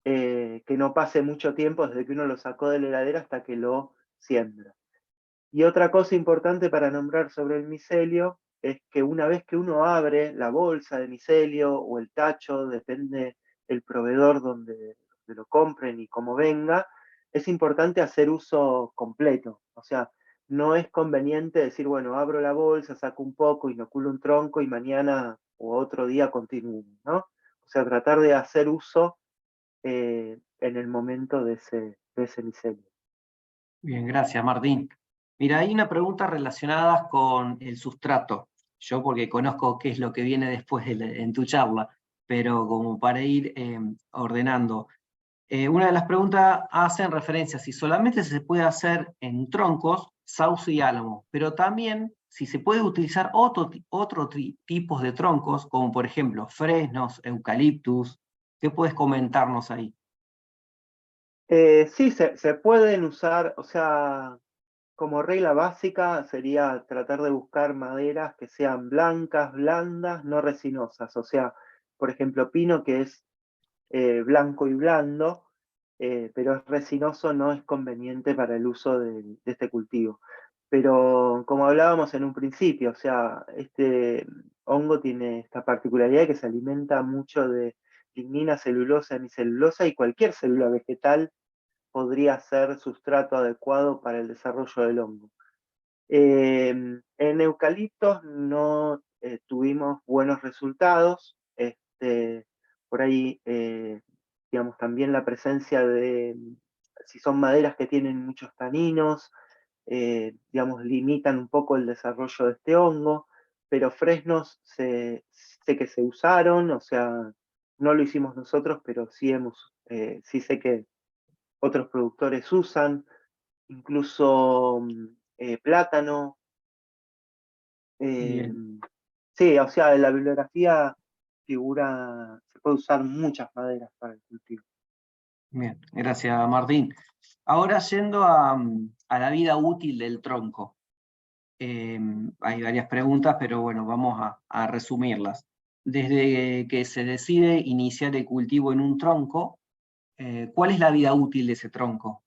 que no pase mucho tiempo desde que uno lo sacó de la heladera hasta que lo siembra. Y otra cosa importante para nombrar sobre el micelio es que una vez que uno abre la bolsa de micelio o el tacho, depende el proveedor donde lo compren y cómo venga, es importante hacer uso completo. O sea, no es conveniente decir, bueno, abro la bolsa, saco un poco, inoculo un tronco y mañana o otro día continúo, ¿no? O sea, tratar de hacer uso en el momento de ese micelio. Bien, gracias Martín. Mira, hay una pregunta relacionada con el sustrato. Yo porque conozco qué es lo que viene después en tu charla, pero como para ir ordenando. Una de las preguntas hacen referencia si solamente se puede hacer en troncos, sauce y álamo, pero también si se puede utilizar otro tipos de troncos, como por ejemplo fresnos, eucaliptus. ¿Qué puedes comentarnos ahí? Sí, se pueden usar, o sea, como regla básica sería tratar de buscar maderas que sean blancas, blandas, no resinosas. O sea, por ejemplo, pino, que es blanco y blando, pero es resinoso, no es conveniente para el uso de este cultivo. Pero como hablábamos en un principio, o sea, este hongo tiene esta particularidad que se alimenta mucho de lignina, celulosa, hemicelulosa, y cualquier célula vegetal podría ser sustrato adecuado para el desarrollo del hongo. En eucaliptos no tuvimos buenos resultados. Por ahí, digamos, también la presencia de, si son maderas que tienen muchos taninos, digamos, limitan un poco el desarrollo de este hongo, pero fresnos sé que se usaron, o sea, no lo hicimos nosotros, pero sí sé que otros productores usan, incluso plátano. eh, Bien, sí, o sea, en la bibliografía se puede usar muchas maderas para el cultivo. bien, gracias Martín. Ahora yendo a la vida útil del tronco. Hay varias preguntas, pero bueno, vamos a resumirlas. Desde que se decide iniciar el cultivo en un tronco, ¿cuál es la vida útil de ese tronco?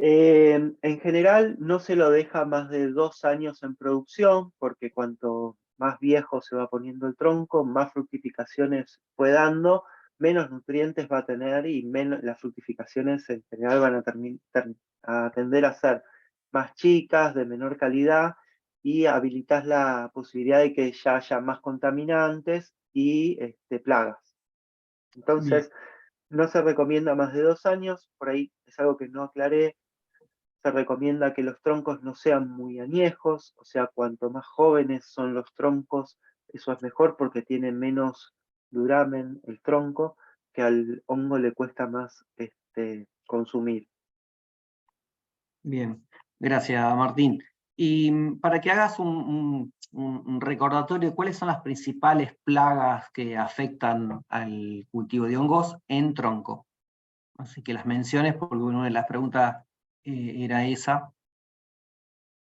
En general no se lo deja más de 2 años en producción, porque cuanto más viejo se va poniendo el tronco, más fructificaciones fue dando, menos nutrientes va a tener y menos, las fructificaciones en general van a tender a ser más chicas, de menor calidad, y habilitas la posibilidad de que ya haya más contaminantes y plagas. Bien, Entonces, no se recomienda más de 2 años, por ahí es algo que no aclaré. Se recomienda que los troncos no sean muy añejos, o sea, cuanto más jóvenes son los troncos, eso es mejor porque tiene menos duramen el tronco, que al hongo le cuesta más consumir. bien, gracias Martín. Y para que hagas un recordatorio, ¿cuáles son las principales plagas que afectan al cultivo de hongos en tronco? Así que las menciones, porque una de las preguntas era esa.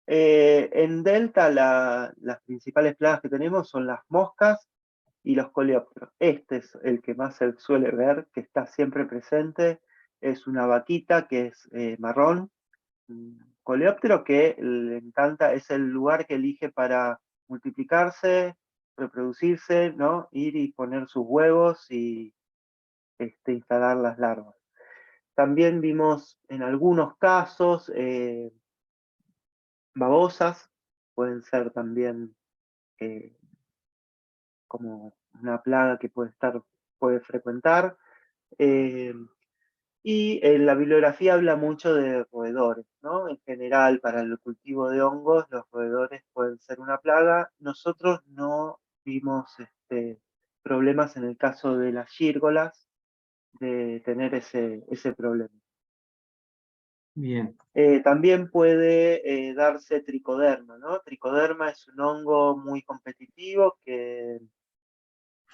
En Delta las principales plagas que tenemos son las moscas y los coleópteros. Este es el que más se suele ver, que está siempre presente. Es una vaquita que es marrón, un coleóptero que le encanta, es el lugar que elige para multiplicarse, reproducirse, ¿no? Ir y poner sus huevos y instalar las larvas. También vimos en algunos casos babosas, pueden ser también eh, como una plaga que puede frecuentar. Eh, Y en la bibliografía habla mucho de roedores, ¿no? En general, para el cultivo de hongos, los roedores pueden ser una plaga. Nosotros no vimos problemas en el caso de las gírgolas de tener ese problema. Bien, También puede darse tricoderma, ¿no? Tricoderma es un hongo muy competitivo que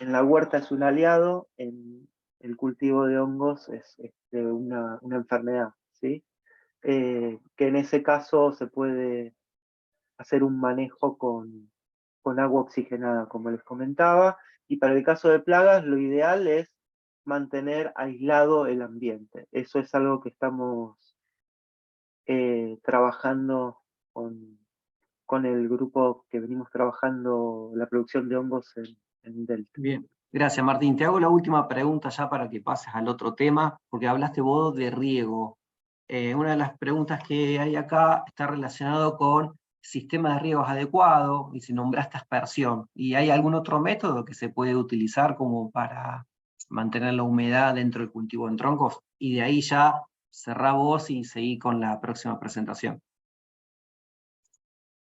en la huerta es un aliado, en el cultivo de hongos es una enfermedad, ¿sí? Que en ese caso se puede hacer un manejo con agua oxigenada, como les comentaba, y para el caso de plagas lo ideal es mantener aislado el ambiente. Eso es algo que estamos trabajando con el grupo que venimos trabajando la producción de hongos en Delta. bien. Gracias, Martín. Te hago la última pregunta ya para que pases al otro tema, porque hablaste vos de riego. Una de las preguntas que hay acá está relacionado con sistema de riegos adecuado, y si nombraste aspersión. ¿Y hay algún otro método que se puede utilizar como para mantener la humedad dentro del cultivo en troncos? Y de ahí ya cerrá vos y seguí con la próxima presentación.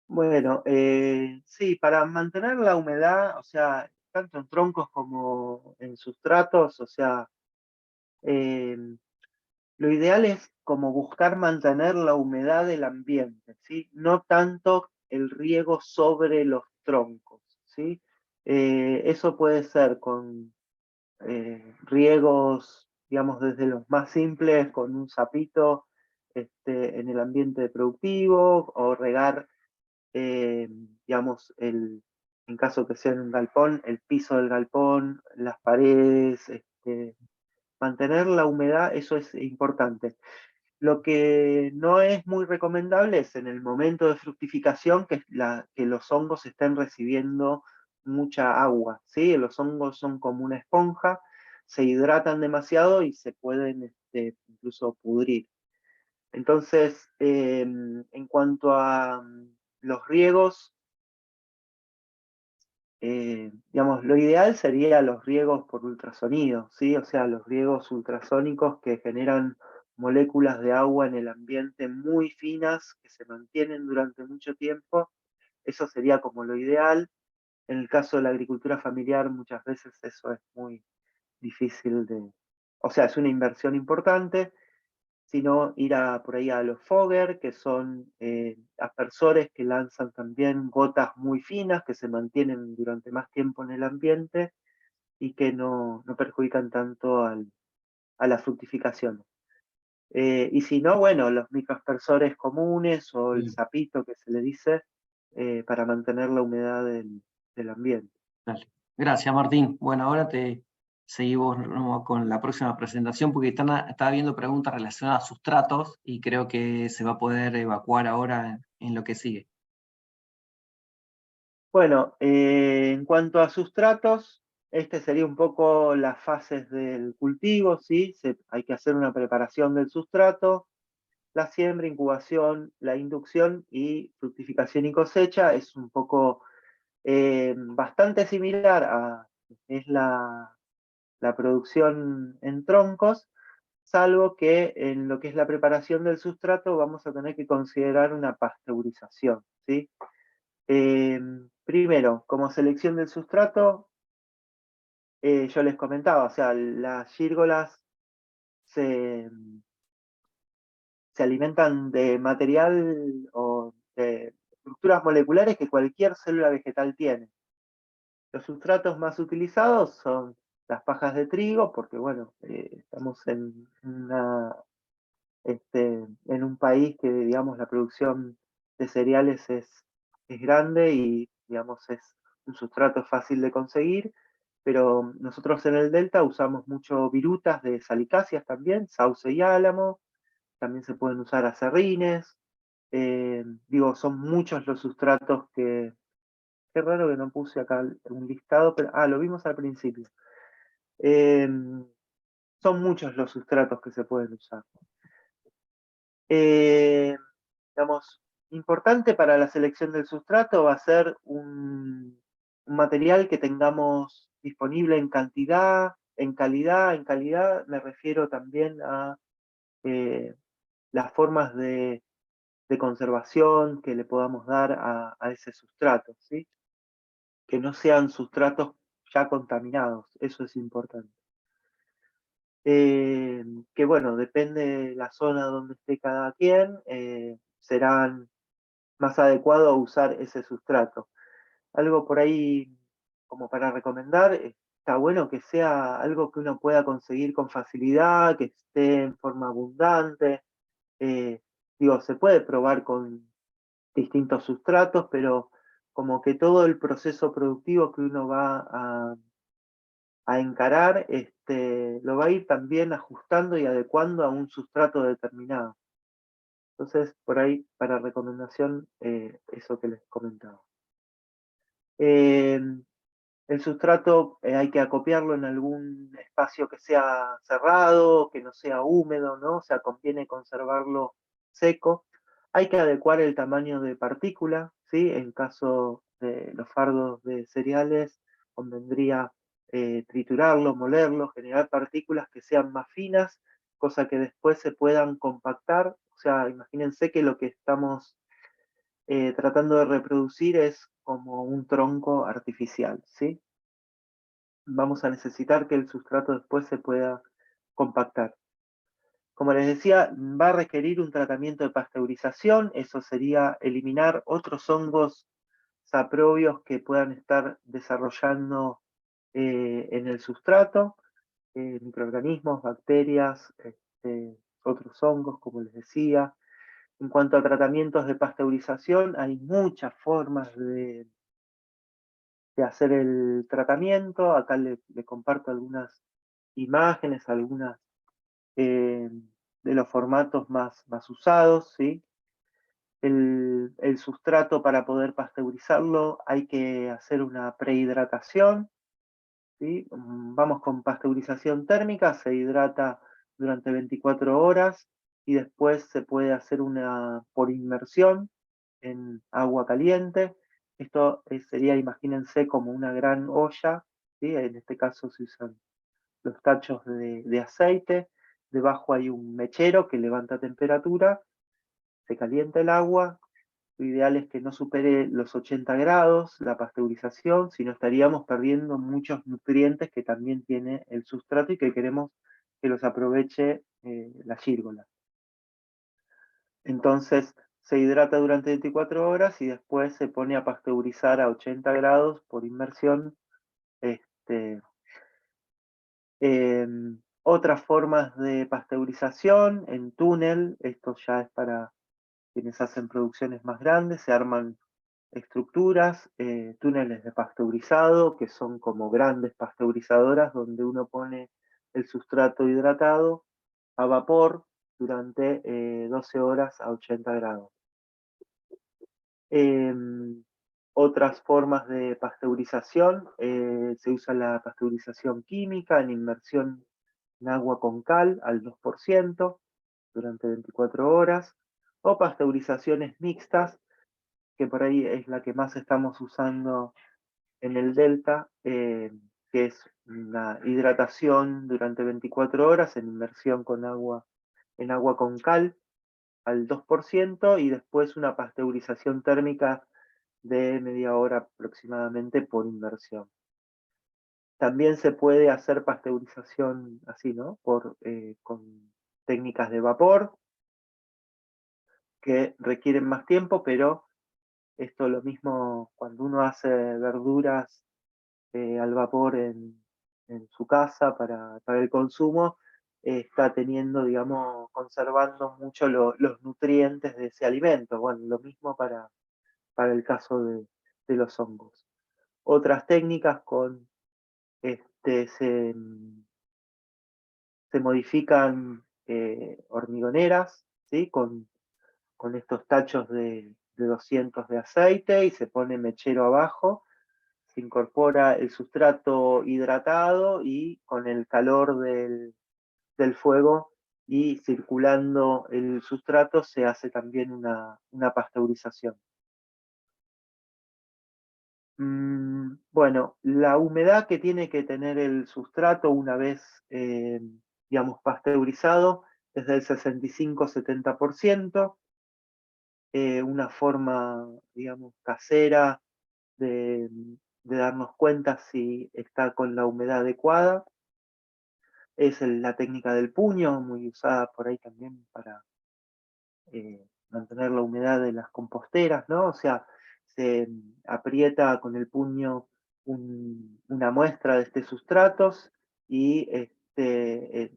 Bueno, sí, para mantener la humedad, o sea, tanto en troncos como en sustratos, o sea, eh, lo ideal es como buscar mantener la humedad del ambiente, ¿sí? No tanto el riego sobre los troncos, ¿sí? Eso puede ser con riegos, digamos, desde los más simples, con un sapito en el ambiente productivo, o regar, digamos, en caso que sea en un galpón, el piso del galpón, las paredes, mantener la humedad, eso es importante. Lo que no es muy recomendable es en el momento de fructificación que los hongos estén recibiendo mucha agua, ¿sí? Los hongos son como una esponja, se hidratan demasiado y se pueden incluso pudrir. Entonces, en cuanto a los riegos, digamos, lo ideal sería los riegos por ultrasonido, ¿sí? O sea, los riegos ultrasónicos que generan moléculas de agua en el ambiente muy finas, que se mantienen durante mucho tiempo. Eso sería como lo ideal. En el caso de la agricultura familiar, muchas veces eso es muy difícil o sea, es una inversión importante, sino ir por ahí a los fogger, que son aspersores que lanzan también gotas muy finas, que se mantienen durante más tiempo en el ambiente y que no perjudican tanto a la fructificación. Y si no, bueno, los microaspersores comunes o el sapito que se le dice para mantener la humedad del ambiente. Dale. Gracias, Martín. Bueno, ahora seguimos con la próxima presentación porque está habiendo preguntas relacionadas a sustratos y creo que se va a poder evacuar ahora en lo que sigue. Bueno, en cuanto a sustratos, sería un poco las fases del cultivo, ¿sí? Hay que hacer una preparación del sustrato, la siembra, incubación, la inducción y fructificación y cosecha. Es un poco bastante similar a es la producción en troncos, salvo que en lo que es la preparación del sustrato vamos a tener que considerar una pasteurización, ¿sí? Primero, como selección del sustrato, yo les comentaba, o sea, las gírgolas se, se alimentan de material o de estructuras moleculares que cualquier célula vegetal tiene. Los sustratos más utilizados son las pajas de trigo, porque bueno, estamos en un país que, digamos, la producción de cereales es grande y, digamos, es un sustrato fácil de conseguir, pero nosotros en el Delta usamos mucho virutas de salicáceas también, sauce y álamo, también se pueden usar acerrines, digo, son muchos los sustratos qué raro que no puse acá un listado, pero, lo vimos al principio. Son muchos los sustratos que se pueden usar. Digamos, importante para la selección del sustrato va a ser un material que tengamos disponible en cantidad, en calidad. En calidad me refiero también a las formas de conservación que le podamos dar a ese sustrato, ¿sí? Que no sean sustratos ya contaminados, eso es importante. Que bueno, depende de la zona donde esté cada quien, serán más adecuado usar ese sustrato. Algo por ahí como para recomendar, está bueno que sea algo que uno pueda conseguir con facilidad, que esté en forma abundante. Digo, se puede probar con distintos sustratos, pero como que todo el proceso productivo que uno va a encarar, lo va a ir también ajustando y adecuando a un sustrato determinado. Entonces, por ahí, para recomendación, eso que les comentaba. El sustrato hay que acopiarlo en algún espacio que sea cerrado, que no sea húmedo, ¿no? O sea, conviene conservarlo seco. Hay que adecuar el tamaño de partícula, ¿sí? En caso de los fardos de cereales, convendría triturarlo, molerlo, generar partículas que sean más finas, cosa que después se puedan compactar. O sea, imagínense que lo que estamos tratando de reproducir es como un tronco artificial, ¿sí? Vamos a necesitar que el sustrato después se pueda compactar. Como les decía, va a requerir un tratamiento de pasteurización, eso sería eliminar otros hongos saprobios que puedan estar desarrollando en el sustrato, microorganismos, bacterias, otros hongos, como les decía. En cuanto a tratamientos de pasteurización, hay muchas formas hacer el tratamiento. Acá le comparto algunas imágenes, algunas de los formatos más usados, ¿sí? El sustrato, para poder pasteurizarlo hay que hacer una prehidratación, ¿sí? Vamos con pasteurización térmica, se hidrata durante 24 horas y después se puede hacer una por inmersión en agua caliente. Esto sería, imagínense, como una gran olla, ¿sí? En este caso se usan los tachos de aceite, debajo hay un mechero que levanta temperatura, se calienta el agua. Lo ideal es que no supere los 80 grados la pasteurización, si no estaríamos perdiendo muchos nutrientes que también tiene el sustrato y que queremos que los aproveche la gírgola. Entonces se hidrata durante 24 horas y después se pone a pasteurizar a 80 grados por inmersión. Otras formas de pasteurización en túnel, esto ya es para quienes hacen producciones más grandes, se arman estructuras, túneles de pasteurizado, que son como grandes pasteurizadoras donde uno pone el sustrato hidratado a vapor durante 12 horas a 80 grados. Otras formas de pasteurización, se usa la pasteurización química en inmersión en agua con cal al 2% durante 24 horas, o pasteurizaciones mixtas, que por ahí es la que más estamos usando en el Delta, que es una hidratación durante 24 horas en inmersión en agua con cal al 2% y después una pasteurización térmica de media hora aproximadamente por inmersión. También se puede hacer pasteurización así, ¿no? Con técnicas de vapor, que requieren más tiempo, pero esto lo mismo cuando uno hace verduras al vapor en su casa para el consumo, está teniendo, digamos, conservando mucho los nutrientes de ese alimento. Bueno, lo mismo para el caso de los hongos. Otras técnicas se modifican hormigoneras, ¿sí? Con estos tachos de 200 de aceite y se pone mechero abajo, se incorpora el sustrato hidratado y con el calor del fuego y circulando el sustrato se hace también una pasteurización. Bueno, la humedad que tiene que tener el sustrato una vez, digamos, pasteurizado es del 65-70%. Una forma, digamos, casera de darnos cuenta si está con la humedad adecuada es la técnica del puño, muy usada por ahí también para mantener la humedad de las composteras, ¿no? O sea, se aprieta con el puño una muestra de este sustratos y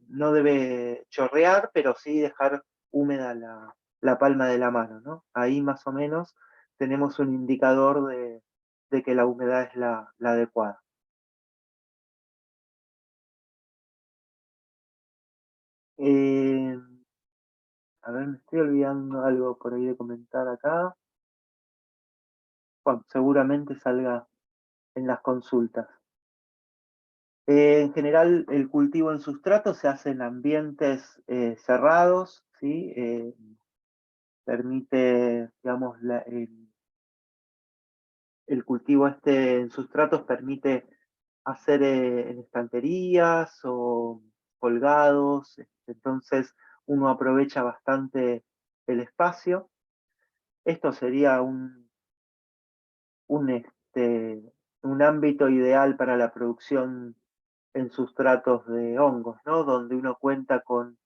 no debe chorrear, pero sí dejar húmeda la palma de la mano, ¿no? Ahí más o menos tenemos un indicador de que la humedad es la adecuada. Eh, a ver, me estoy olvidando algo por ahí de comentar acá. Bueno, seguramente salga en las consultas. En general, el cultivo en sustrato se hace en ambientes cerrados, ¿sí? Permite, digamos, el cultivo en sustratos permite hacer en estanterías o colgados, entonces uno aprovecha bastante el espacio. Esto sería un, este, un ámbito ideal para la producción en sustratos de hongos, ¿no? Donde uno cuenta con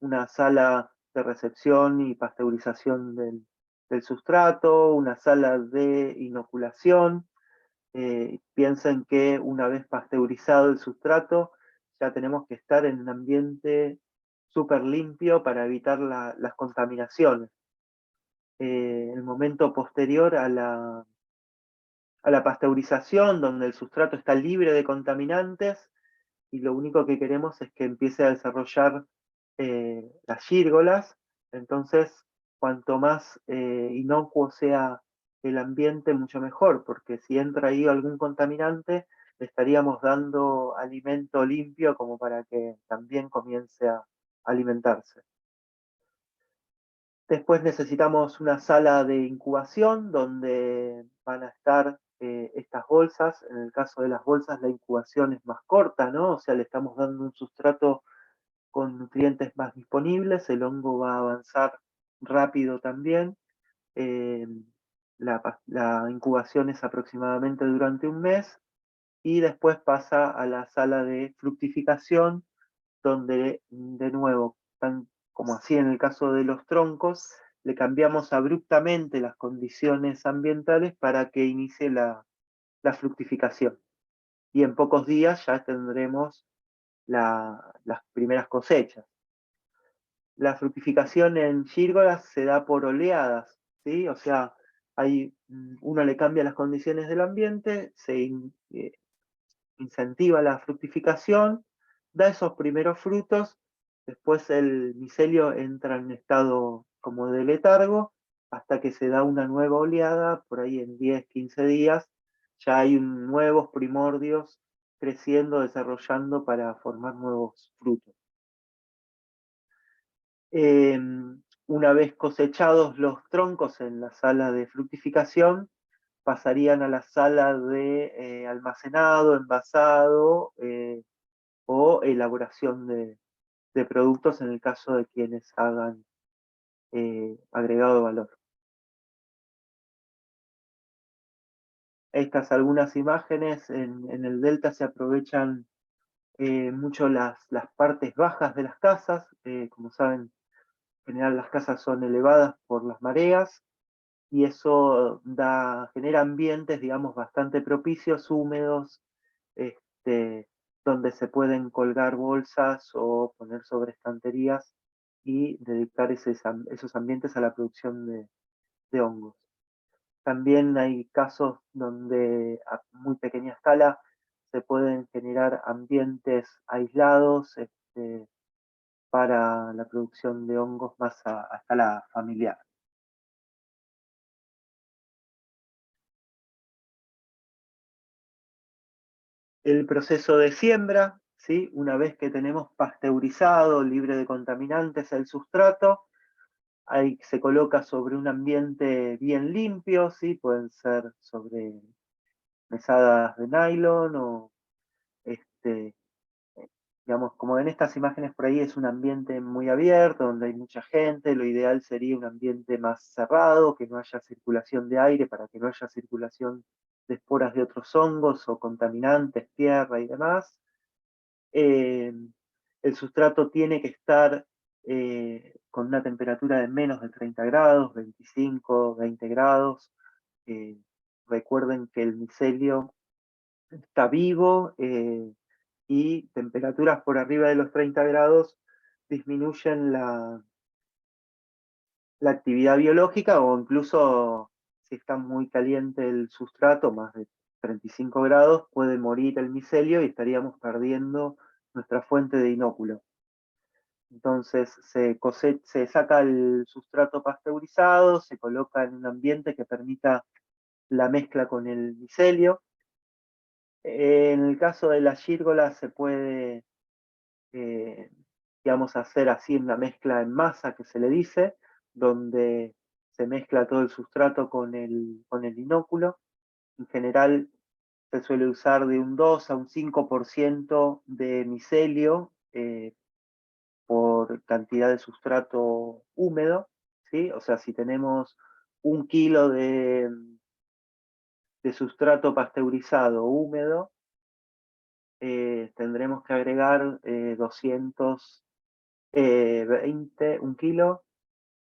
una sala de recepción y pasteurización del sustrato, una sala de inoculación. Piensen que una vez pasteurizado el sustrato, ya tenemos que estar en un ambiente súper limpio para evitar las contaminaciones. El momento posterior a a la pasteurización, donde el sustrato está libre de contaminantes, y lo único que queremos es que empiece a desarrollar las gírgolas. Entonces, cuanto más inocuo sea el ambiente, mucho mejor, porque si entra ahí algún contaminante, le estaríamos dando alimento limpio como para que también comience a alimentarse. Después necesitamos una sala de incubación donde van a estar estas bolsas. En el caso de las bolsas, la incubación es más corta, ¿no? O sea, le estamos dando un sustrato con nutrientes más disponibles, el hongo va a avanzar rápido también. Eh, la incubación es aproximadamente durante un mes y después pasa a la sala de fructificación, donde de nuevo, tan como así en el caso de los troncos, le cambiamos abruptamente las condiciones ambientales para que inicie la fructificación. Y en pocos días ya tendremos las primeras cosechas. La fructificación en gírgolas se da por oleadas, ¿sí? O sea, uno le cambia las condiciones del ambiente, incentiva la fructificación, da esos primeros frutos, después el micelio entra en estado como de letargo, hasta que se da una nueva oleada, por ahí en 10, 15 días, ya hay nuevos primordios creciendo, desarrollando para formar nuevos frutos. Una vez cosechados los troncos en la sala de fructificación, pasarían a la sala de almacenado, envasado o elaboración de productos en el caso de quienes hagan agregado de valor. Estas algunas imágenes, en el delta se aprovechan mucho las partes bajas de las casas. Como saben, en general las casas son elevadas por las mareas, y eso genera ambientes, digamos, bastante propicios, húmedos, donde se pueden colgar bolsas o poner sobre estanterías y dedicar esos ambientes a la producción de hongos. También hay casos donde a muy pequeña escala se pueden generar ambientes aislados para la producción de hongos más a escala familiar. El proceso de siembra, ¿sí? Una vez que tenemos pasteurizado, libre de contaminantes el sustrato, ahí se coloca sobre un ambiente bien limpio, ¿sí? Pueden ser sobre mesadas de nylon o, digamos, como en estas imágenes por ahí es un ambiente muy abierto, donde hay mucha gente. Lo ideal sería un ambiente más cerrado, que no haya circulación de aire, para que no haya circulación de esporas de otros hongos o contaminantes, tierra y demás. El sustrato tiene que estar con una temperatura de menos de 30 grados, 25, 20 grados. Recuerden que el micelio está vivo y temperaturas por arriba de los 30 grados disminuyen la actividad biológica, o incluso si está muy caliente el sustrato, más de 35 grados, puede morir el micelio y estaríamos perdiendo nuestra fuente de inóculo. Entonces se saca el sustrato pasteurizado, se coloca en un ambiente que permita la mezcla con el micelio. En el caso de las gírgolas se puede, digamos, hacer así una mezcla en masa, que se le dice, donde se mezcla todo el sustrato con el inóculo. En general se suele usar de un 2 a un 5% de micelio por cantidad de sustrato húmedo, ¿sí? O sea, si tenemos 1 kilo de sustrato pasteurizado húmedo, tendremos que agregar 220, 1 kilo,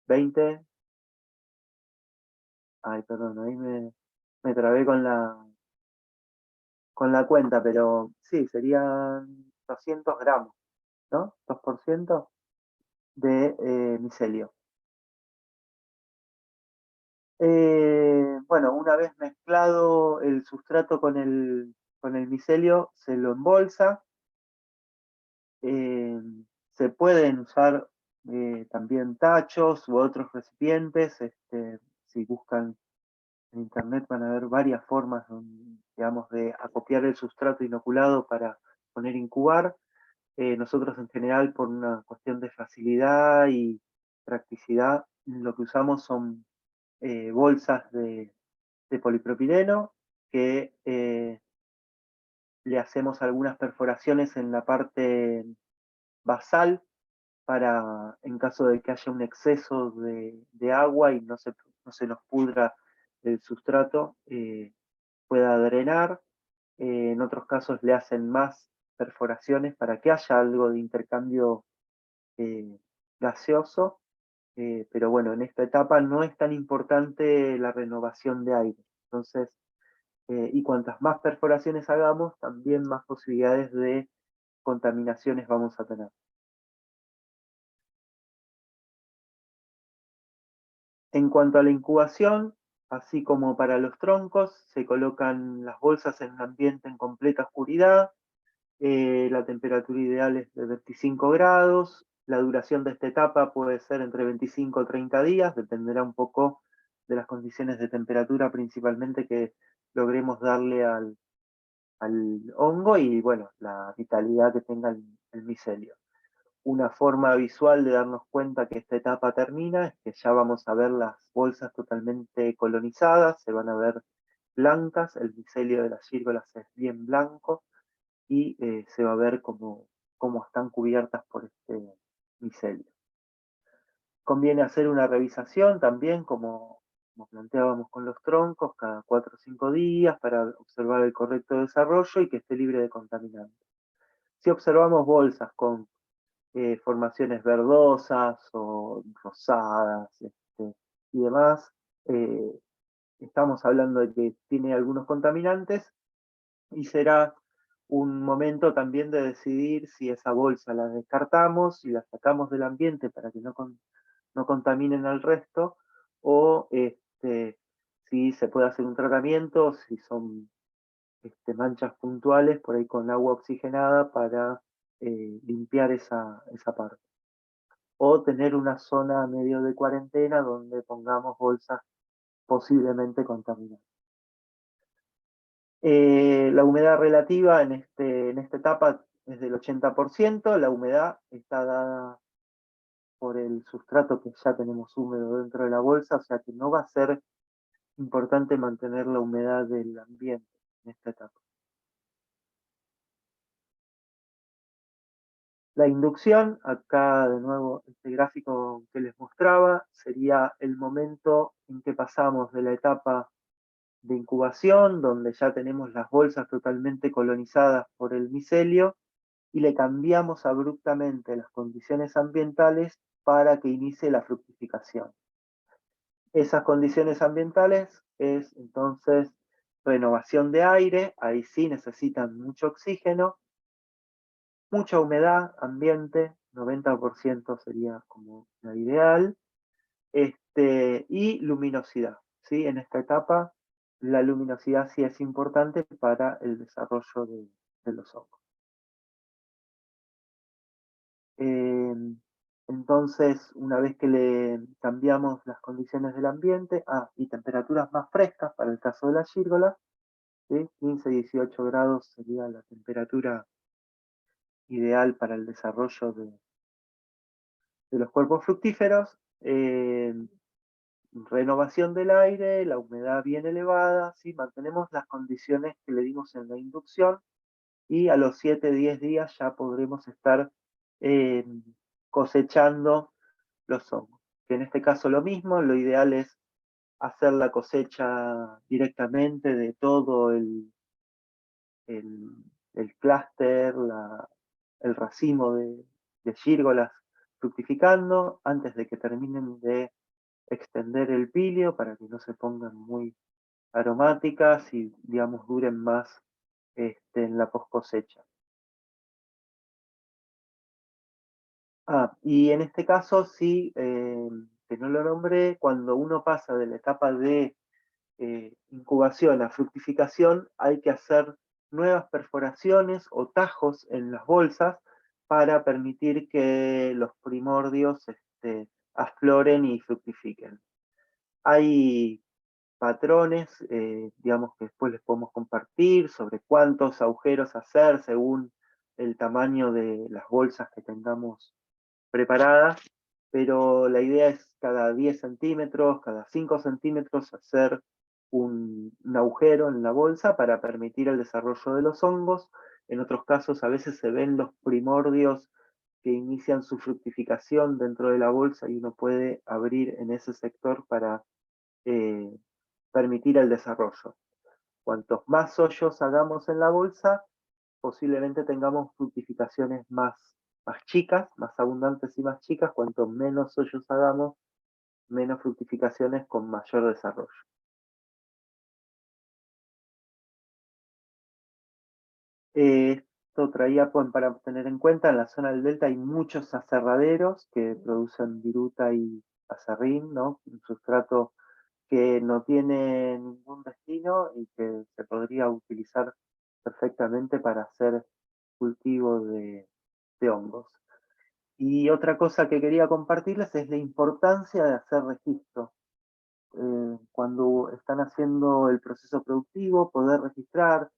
20, ay, perdón, ahí me trabé con la cuenta, pero sí, serían 200 gramos, ¿no? 2% de micelio. Bueno, una vez mezclado el sustrato con el micelio, se lo embolsa. Se pueden usar también tachos u otros recipientes. Si buscan en internet van a ver varias formas, digamos, de acopiar el sustrato inoculado para poner a incubar. Nosotros en general, por una cuestión de facilidad y practicidad, lo que usamos son bolsas de polipropileno que le hacemos algunas perforaciones en la parte basal para, en caso de que haya un exceso de agua y no se nos pudra el sustrato, pueda drenar. En otros casos le hacen más perforaciones para que haya algo de intercambio eh, gaseoso, pero bueno, en esta etapa no es tan importante la renovación de aire. Entonces, y cuantas más perforaciones hagamos, también más posibilidades de contaminaciones vamos a tener. En cuanto a la incubación, así como para los troncos, se colocan las bolsas en un ambiente en completa oscuridad. La temperatura ideal es de 25 grados. La duración de esta etapa puede ser entre 25 y 30 días, dependerá un poco de las condiciones de temperatura principalmente que logremos darle al hongo y bueno, la vitalidad que tenga el micelio. Una forma visual de darnos cuenta que esta etapa termina es que ya vamos a ver las bolsas totalmente colonizadas, se van a ver blancas, el micelio de las gírgolas es bien blanco y se va a ver cómo están cubiertas por este micelio. Conviene hacer una revisación también, como planteábamos con los troncos, cada 4 o 5 días para observar el correcto desarrollo y que esté libre de contaminantes. Si observamos bolsas con formaciones verdosas o rosadas y demás, estamos hablando de que tiene algunos contaminantes y será un momento también de decidir si esa bolsa la descartamos, si la sacamos del ambiente para que no contaminen al resto, o si se puede hacer un tratamiento, si son manchas puntuales, por ahí con agua oxigenada para limpiar esa parte. O tener una zona medio de cuarentena donde pongamos bolsas posiblemente contaminadas. La humedad relativa en esta etapa es del 80%, la humedad está dada por el sustrato que ya tenemos húmedo dentro de la bolsa, o sea que no va a ser importante mantener la humedad del ambiente en esta etapa. La inducción, acá de nuevo este gráfico que les mostraba, sería el momento en que pasamos de la etapa de incubación, donde ya tenemos las bolsas totalmente colonizadas por el micelio, y le cambiamos abruptamente las condiciones ambientales para que inicie la fructificación. Esas condiciones ambientales es entonces renovación de aire, ahí sí necesitan mucho oxígeno, mucha humedad ambiente, 90% sería como la ideal, y luminosidad. ¿Sí? En esta etapa la luminosidad sí es importante para el desarrollo de los hongos. Entonces, una vez que le cambiamos las condiciones del ambiente, y temperaturas más frescas para el caso de la gírgola, ¿sí? 15-18 grados sería la temperatura ideal para el desarrollo de los cuerpos fructíferos. Renovación del aire, la humedad bien elevada, ¿sí? Mantenemos las condiciones que le dimos en la inducción y a los 7-10 días ya podremos estar cosechando los hongos. Que en este caso lo mismo, lo ideal es hacer la cosecha directamente de todo el clúster, el racimo de gírgolas fructificando antes de que terminen de extender el pilio para que no se pongan muy aromáticas y, digamos, duren más en la post cosecha. Y en este caso sí que no lo nombré, cuando uno pasa de la etapa de incubación a fructificación, hay que hacer nuevas perforaciones o tajos en las bolsas para permitir que los primordios afloren y fructifiquen. Hay patrones, digamos, que después les podemos compartir sobre cuántos agujeros hacer según el tamaño de las bolsas que tengamos preparadas, pero la idea es cada 10 centímetros, cada 5 centímetros hacer un agujero en la bolsa para permitir el desarrollo de los hongos. En otros casos a veces se ven los primordios que inician su fructificación dentro de la bolsa y uno puede abrir en ese sector para permitir el desarrollo. Cuantos más hoyos hagamos en la bolsa, posiblemente tengamos fructificaciones más chicas, más abundantes y más chicas. Cuanto menos hoyos hagamos, menos fructificaciones con mayor desarrollo. Esto traía para tener en cuenta, en la zona del delta hay muchos aserraderos que producen viruta y aserrín, ¿no? Un sustrato que no tiene ningún destino y que se podría utilizar perfectamente para hacer cultivo de hongos. Y otra cosa que quería compartirles es la importancia de hacer registro. Cuando están haciendo el proceso productivo, poder registrar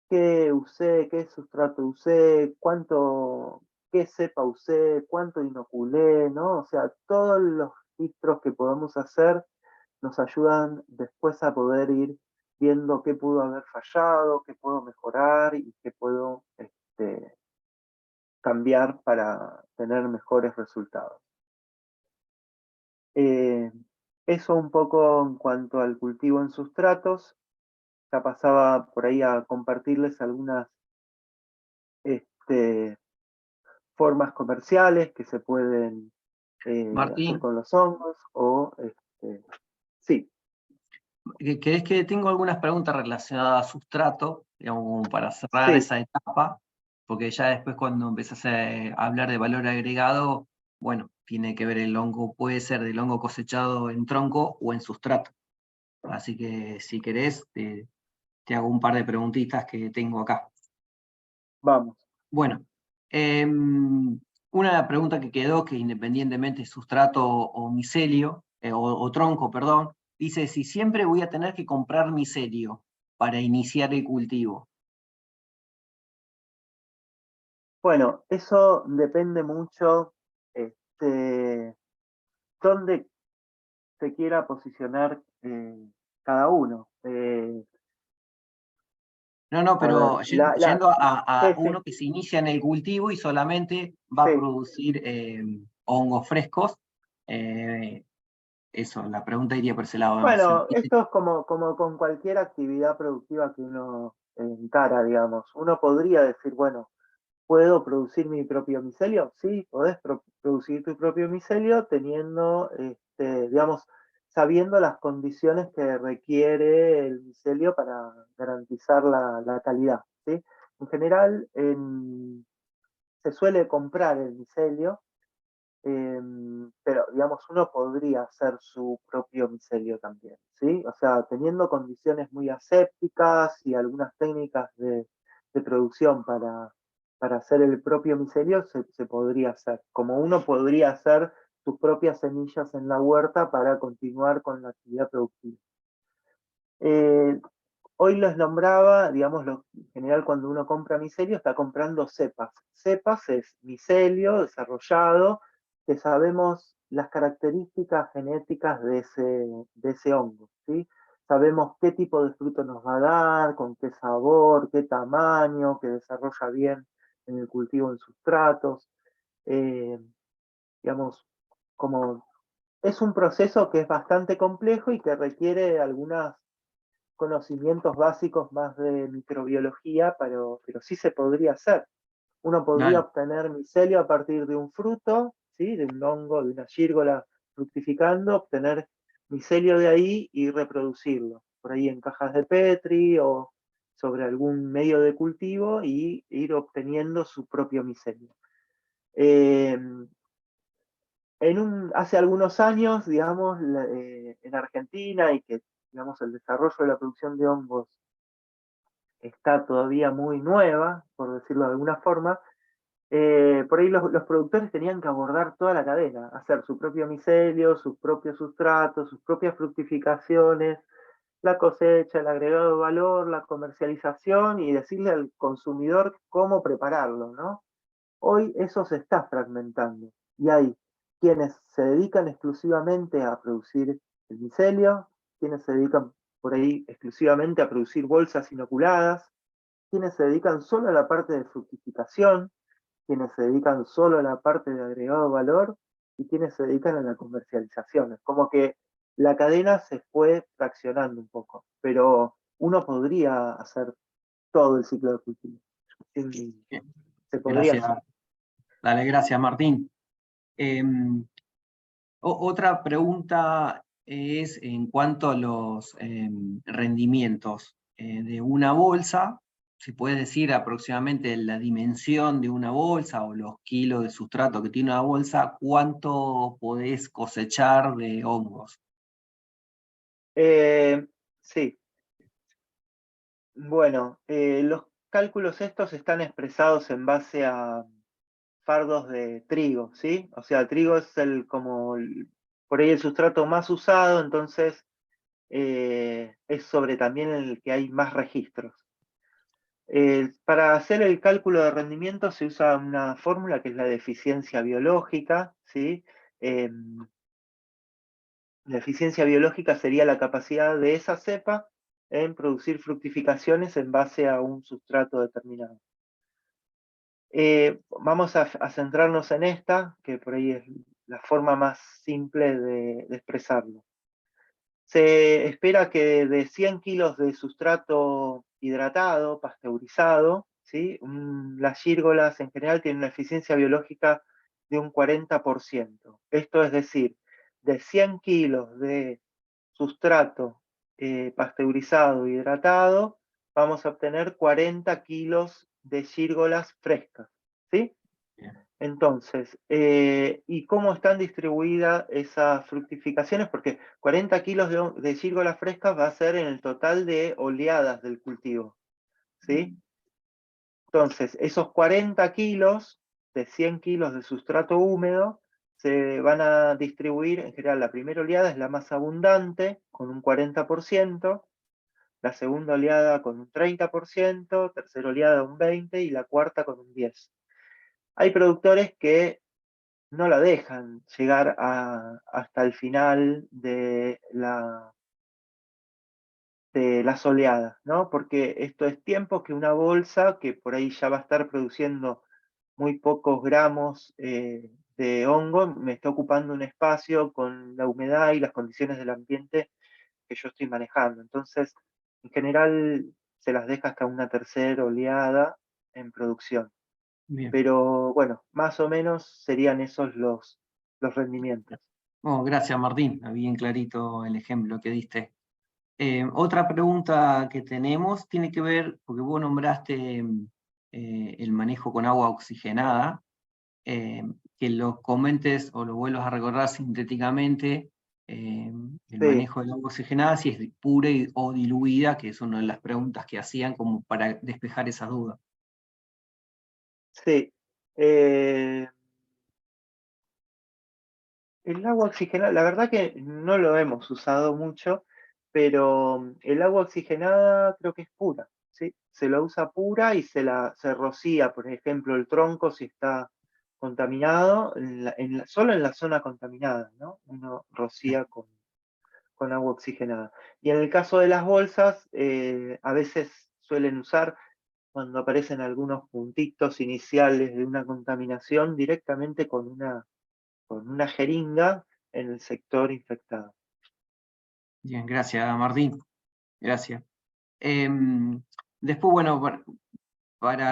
qué usé, qué sustrato usé, qué cepa usé, cuánto inoculé, ¿no? O sea, todos los registros que podamos hacer nos ayudan después a poder ir viendo qué pudo haber fallado, qué puedo mejorar y qué puedo cambiar para tener mejores resultados. Eso un poco en cuanto al cultivo en sustratos. Ya pasaba por ahí a compartirles algunas formas comerciales que se pueden hacer Martín, con los hongos. Sí. ¿querés que tengo algunas preguntas relacionadas a sustrato, digamos, como para cerrar Sí. esa etapa? Porque ya después cuando empezás a hablar de valor agregado, bueno, tiene que ver el hongo, puede ser del hongo cosechado en tronco o en sustrato. Así que si querés, te hago un par de preguntitas que tengo acá. Vamos. Bueno, una pregunta que quedó, que independientemente de sustrato o micelio, o tronco, perdón, dice si siempre voy a tener que comprar micelio para iniciar el cultivo. Bueno, eso depende mucho dónde se quiera posicionar cada uno. No, pero yendo a sí, sí, uno que se inicia en el cultivo y solamente va a sí. producir hongos frescos, eso, la pregunta iría por ese lado. Bueno, esto es como con cualquier actividad productiva que uno encara, digamos. Uno podría decir, bueno, ¿puedo producir mi propio micelio? Sí, podés producir tu propio micelio teniendo, digamos, sabiendo las condiciones que requiere el micelio para garantizar la calidad, ¿sí? En general, se suele comprar el micelio, pero digamos, uno podría hacer su propio micelio también, ¿sí? O sea, teniendo condiciones muy asépticas y algunas técnicas de producción para hacer el propio micelio, se podría hacer. Como uno podría hacer sus propias semillas en la huerta para continuar con la actividad productiva. Hoy los nombraba, digamos, en general cuando uno compra micelio está comprando cepas. Cepas es micelio desarrollado, que sabemos las características genéticas de ese hongo, ¿sí? Sabemos qué tipo de fruto nos va a dar, con qué sabor, qué tamaño, que desarrolla bien en el cultivo en sustratos. Digamos, como es un proceso que es bastante complejo y que requiere algunas conocimientos básicos más de microbiología, pero sí se podría hacer. Uno podría Dale. obtener micelio a partir de un fruto, ¿sí? De un hongo, de una gírgola fructificando, obtener micelio de ahí y reproducirlo, por ahí en cajas de Petri o sobre algún medio de cultivo y ir obteniendo su propio micelio. hace algunos años, digamos, en Argentina, y que, digamos, el desarrollo de la producción de hongos está todavía muy nueva, por decirlo de alguna forma, por ahí los productores tenían que abordar toda la cadena, hacer su propio micelio, sus propios sustratos, sus propias fructificaciones, la cosecha, el agregado de valor, la comercialización y decirle al consumidor cómo prepararlo, ¿no? Hoy eso se está fragmentando y hay quienes se dedican exclusivamente a producir el micelio, quienes se dedican por ahí exclusivamente a producir bolsas inoculadas, quienes se dedican solo a la parte de fructificación, quienes se dedican solo a la parte de agregado de valor y quienes se dedican a la comercialización. Es como que la cadena se fue fraccionando un poco, pero uno podría hacer todo el ciclo de cultivo. Se podría Gracias. hacer. Dale, gracias, Martín. Otra pregunta es en cuanto a los rendimientos de una bolsa. Si puedes decir aproximadamente la dimensión de una bolsa o los kilos de sustrato que tiene una bolsa, ¿cuánto podés cosechar de hongos? Sí. Bueno, los cálculos estos están expresados en base a fardos de trigo, ¿sí? O sea, trigo es por ahí el sustrato más usado, entonces es sobre también el que hay más registros. Para hacer el cálculo de rendimiento se usa una fórmula que es la de eficiencia biológica, ¿sí? La eficiencia biológica sería la capacidad de esa cepa en producir fructificaciones en base a un sustrato determinado. Vamos a centrarnos en esta, que por ahí es la forma más simple de expresarlo. Se espera que de 100 kilos de sustrato hidratado, pasteurizado, ¿sí? Las gírgolas en general tienen una eficiencia biológica de un 40%. Esto es decir, de 100 kilos de sustrato pasteurizado, hidratado, vamos a obtener 40 kilos de gírgolas frescas, ¿sí? Bien. Entonces, ¿y cómo están distribuidas esas fructificaciones? Porque 40 kilos de gírgolas frescas va a ser en el total de oleadas del cultivo, ¿sí? Entonces, esos 40 kilos de 100 kilos de sustrato húmedo se van a distribuir, en general, la primera oleada es la más abundante, con un 40%, la segunda oleada con un 30%, tercera oleada un 20% y la cuarta con un 10%. Hay productores que no la dejan llegar hasta el final de las oleadas, ¿no? Porque esto es tiempo que una bolsa, que por ahí ya va a estar produciendo muy pocos gramos de hongo, me está ocupando un espacio con la humedad y las condiciones del ambiente que yo estoy manejando. Entonces, en general, se las deja hasta una tercera oleada en producción. Bien. Pero bueno, más o menos serían esos los rendimientos. Oh, gracias, Martín. Bien clarito el ejemplo que diste. Otra pregunta que tenemos tiene que ver, porque vos nombraste el manejo con agua oxigenada, que lo comentes o lo vuelvas a recordar sintéticamente, el Sí, manejo del agua oxigenada, si es pura o diluida, que es una de las preguntas que hacían como para despejar esas dudas. sí. El agua oxigenada, la verdad que no lo hemos usado mucho, pero el agua oxigenada creo que es pura, ¿sí? Se la usa pura y se rocía, por ejemplo, el tronco si está contaminado, solo en la zona contaminada, ¿no? Uno rocía con agua oxigenada. Y en el caso de las bolsas, a veces suelen usar, cuando aparecen algunos puntitos iniciales de una contaminación, directamente con una jeringa en el sector infectado. Bien, gracias, Martín. Gracias. Después, bueno, para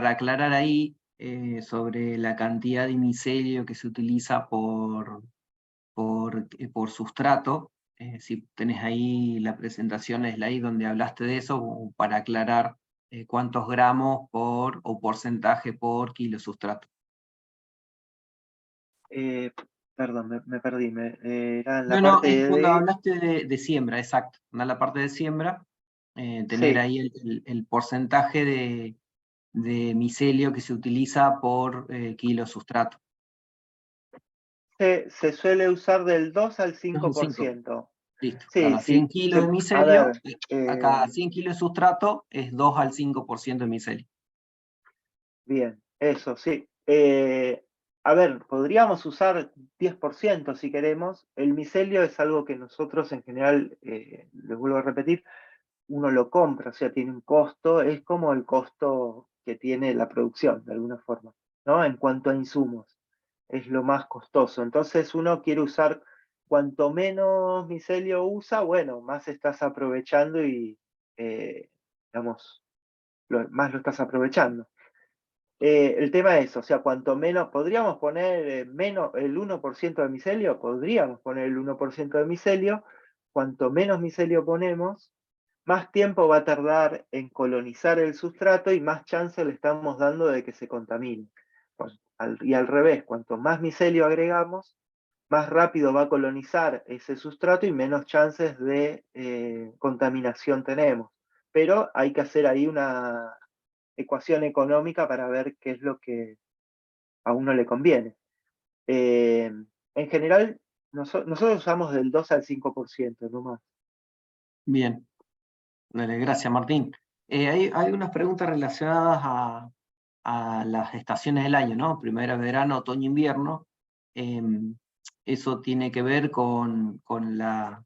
aclarar ahí sobre la cantidad de micelio que se utiliza por sustrato, si tenés ahí la presentación slide donde hablaste de eso, para aclarar cuántos gramos o porcentaje por kilo sustrato. Perdón, me perdí. Era en la No, parte cuando de... hablaste de siembra, exacto, anda la parte de siembra, tener Sí, ahí el porcentaje de micelio que se utiliza por kilo sustrato. se suele usar del 2 al 2 al 5. 5%. Listo. Sí, Cada 100 sí. kilos de A micelio, ver, a cada 100 kilos de sustrato es 2 al 5% de micelio. bien, eso, sí. A ver, podríamos usar 10% si queremos. El micelio es algo que nosotros en general, les vuelvo a repetir, uno lo compra, o sea, tiene un costo, es como el costo que tiene la producción, de alguna forma, ¿no? En cuanto a insumos, es lo más costoso. Entonces uno quiere usar, cuanto menos micelio usa, bueno, más estás aprovechando y, digamos, más lo estás aprovechando. El tema es, o sea, cuanto menos, podríamos poner menos el 1% de micelio, podríamos poner el 1% de micelio, cuanto menos micelio ponemos, más tiempo va a tardar en colonizar el sustrato y más chance le estamos dando de que se contamine. Y al revés, cuanto más micelio agregamos, más rápido va a colonizar ese sustrato y menos chances de contaminación tenemos. Pero hay que hacer ahí una ecuación económica para ver qué es lo que a uno le conviene. En general, nosotros usamos del 2 al 5%, no más. Bien, dale, gracias Martín. Hay unas preguntas relacionadas a las estaciones del año, ¿no? Primavera, verano, otoño, invierno. Eso tiene que ver con la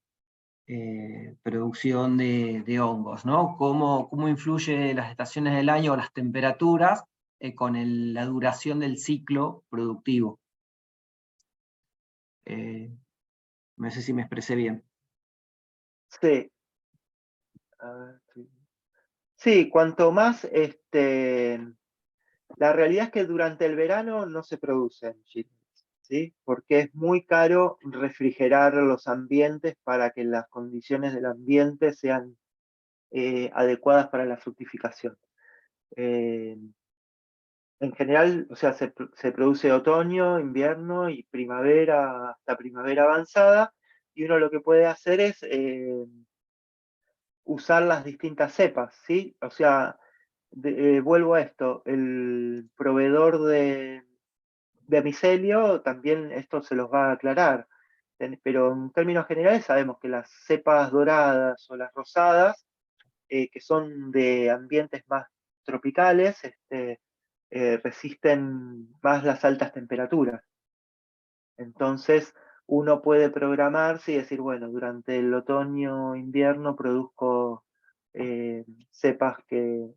producción de hongos, ¿no? ¿Cómo influye las estaciones del año o las temperaturas con la duración del ciclo productivo? No sé si me expresé bien. Sí. Sí. Sí, cuanto más, la realidad es que durante el verano no se producen gírgolas, ¿sí? Porque es muy caro refrigerar los ambientes para que las condiciones del ambiente sean adecuadas para la fructificación. Eh, en general, o sea, se produce otoño, invierno y primavera hasta primavera avanzada, y uno lo que puede hacer es usar las distintas cepas, ¿sí? O sea, vuelvo a esto, el proveedor de micelio también esto se los va a aclarar, pero en términos generales sabemos que las cepas doradas o las rosadas, que son de ambientes más tropicales, resisten más las altas temperaturas. Entonces, uno puede programarse y decir, bueno, durante el otoño, invierno produzco cepas que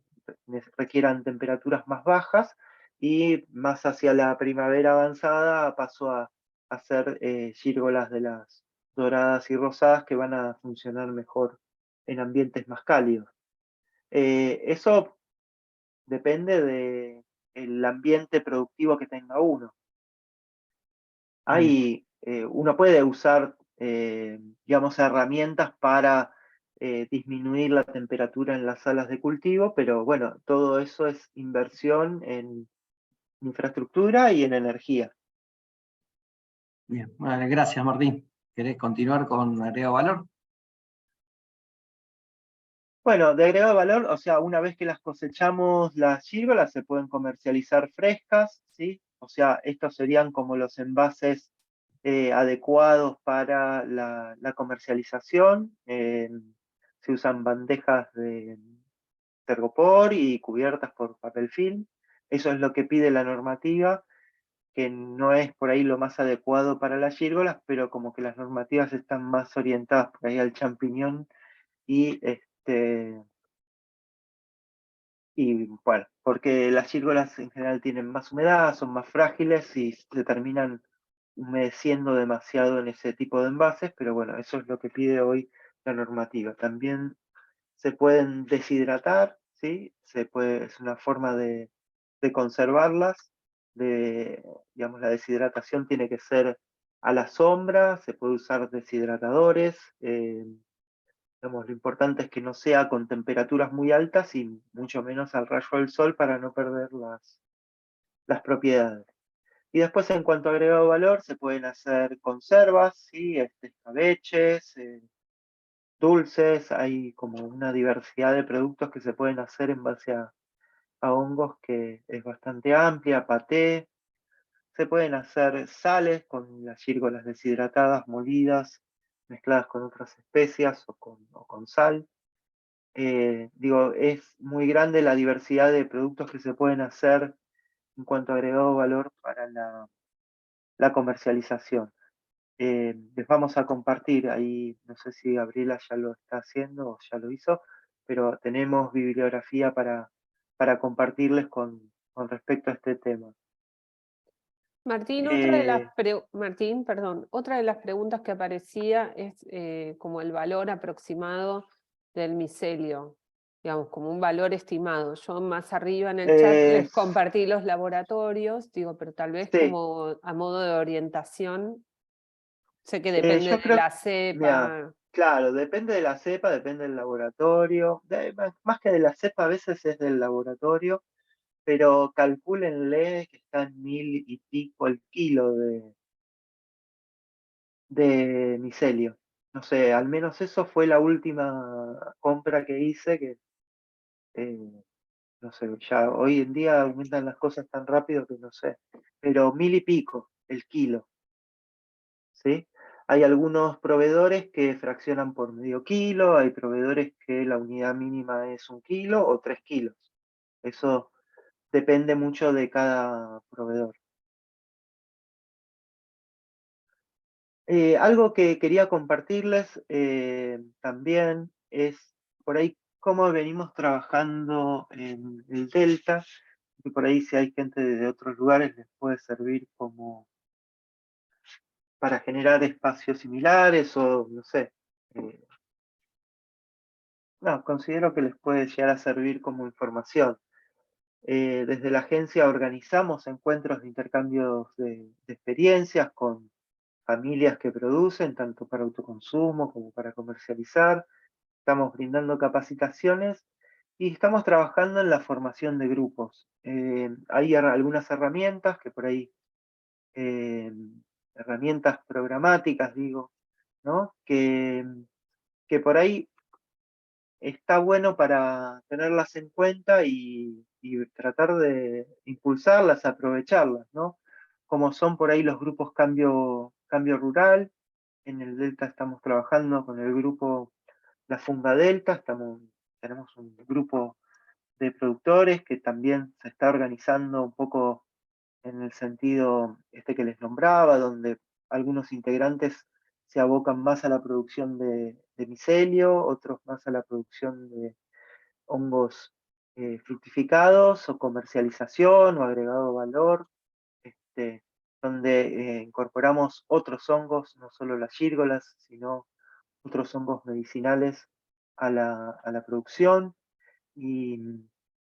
requieran temperaturas más bajas y más hacia la primavera avanzada paso a hacer gírgolas de las doradas y rosadas que van a funcionar mejor en ambientes más cálidos. Eso depende del ambiente productivo que tenga uno. Bien, Uno puede usar, digamos, herramientas para disminuir la temperatura en las salas de cultivo, pero bueno, todo eso es inversión en infraestructura y en energía. bien. Bueno, gracias Martín. ¿Querés continuar con agregado valor? Bueno, de agregado valor, o sea, una vez que las cosechamos, las gírgolas se pueden comercializar frescas, ¿sí? O sea, estos serían como los envases adecuados para la comercialización. Se usan bandejas de tergopor y cubiertas por papel film. Eso es lo que pide la normativa, que no es por ahí lo más adecuado para las gírgolas, pero como que las normativas están más orientadas por ahí al champiñón y y bueno, porque las gírgolas en general tienen más humedad, son más frágiles y se terminan humedeciendo demasiado en ese tipo de envases, pero bueno, eso es lo que pide hoy la normativa. También se pueden deshidratar, ¿sí? Es una forma de conservarlas, digamos, la deshidratación tiene que ser a la sombra, se puede usar deshidratadores, digamos, lo importante es que no sea con temperaturas muy altas y mucho menos al rayo del sol para no perder las propiedades. Y después en cuanto a agregado valor, se pueden hacer conservas, ¿sí? Escabeches, dulces, hay como una diversidad de productos que se pueden hacer en base a hongos que es bastante amplia, paté. Se pueden hacer sales con las gírgolas deshidratadas, molidas, mezcladas con otras especias o con sal. Digo, es muy grande la diversidad de productos que se pueden hacer en cuanto a agregado valor para la comercialización. Les vamos a compartir ahí, no sé si Gabriela ya lo está haciendo o ya lo hizo, pero tenemos bibliografía para compartirles con respecto a este tema. Martín, Martín, perdón, otra de las preguntas que aparecía es como el valor aproximado del micelio, digamos, como un valor estimado. Yo más arriba en el chat les compartí los laboratorios, digo, pero tal vez sí. como a modo de orientación, sé que depende de la cepa. Mira, claro, depende de la cepa, depende del laboratorio, más que de la cepa a veces es del laboratorio, pero calcúlenle que está en 1000 y pico el kilo de micelio. No sé, al menos eso fue la última compra que hice, que no sé, ya hoy en día aumentan las cosas tan rápido que no sé, pero 1000 y pico el kilo, ¿sí? Hay algunos proveedores que fraccionan por medio kilo, hay proveedores que la unidad mínima es 1 kilo o 3 kilos. Eso depende mucho de cada proveedor. Algo que quería compartirles también es por ahí cómo venimos trabajando en el Delta, y por ahí si hay gente de otros lugares les puede servir como para generar espacios similares o no sé. No, considero que les puede llegar a servir como información. Desde la agencia organizamos encuentros de intercambios de experiencias con familias que producen, tanto para autoconsumo como para comercializar. Estamos brindando capacitaciones y estamos trabajando en la formación de grupos. Hay algunas herramientas que por ahí, herramientas programáticas, digo, ¿no? Que por ahí está bueno para tenerlas en cuenta y tratar de impulsarlas, aprovecharlas, ¿no? Como son por ahí los grupos Cambio Rural. En el Delta estamos trabajando con el grupo La Funga Delta, tenemos un grupo de productores que también se está organizando un poco en el sentido que les nombraba, donde algunos integrantes se abocan más a la producción de micelio, otros más a la producción de hongos fructificados o comercialización o agregado valor, donde incorporamos otros hongos, no solo las gírgolas, sino otros hongos medicinales a la producción. Y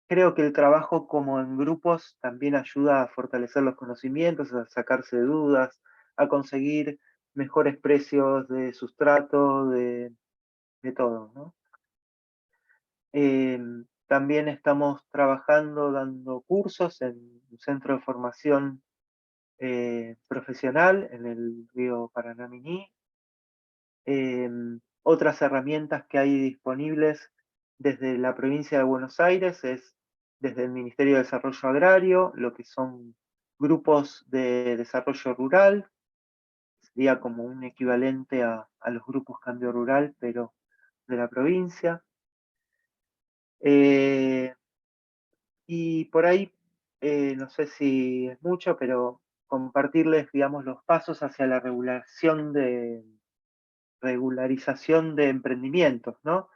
creo que el trabajo como en grupos también ayuda a fortalecer los conocimientos, a sacarse de dudas, a conseguir mejores precios de sustrato, de todo, ¿no? También estamos trabajando, dando cursos en un centro de formación profesional en el río Paraná-Miní. Otras herramientas que hay disponibles desde la provincia de Buenos Aires es desde el Ministerio de Desarrollo Agrario, lo que son grupos de desarrollo rural, sería como un equivalente a los grupos Cambio Rural, pero de la provincia. Y por ahí, no sé si es mucho, pero compartirles, digamos, los pasos hacia la regularización de emprendimientos, ¿no?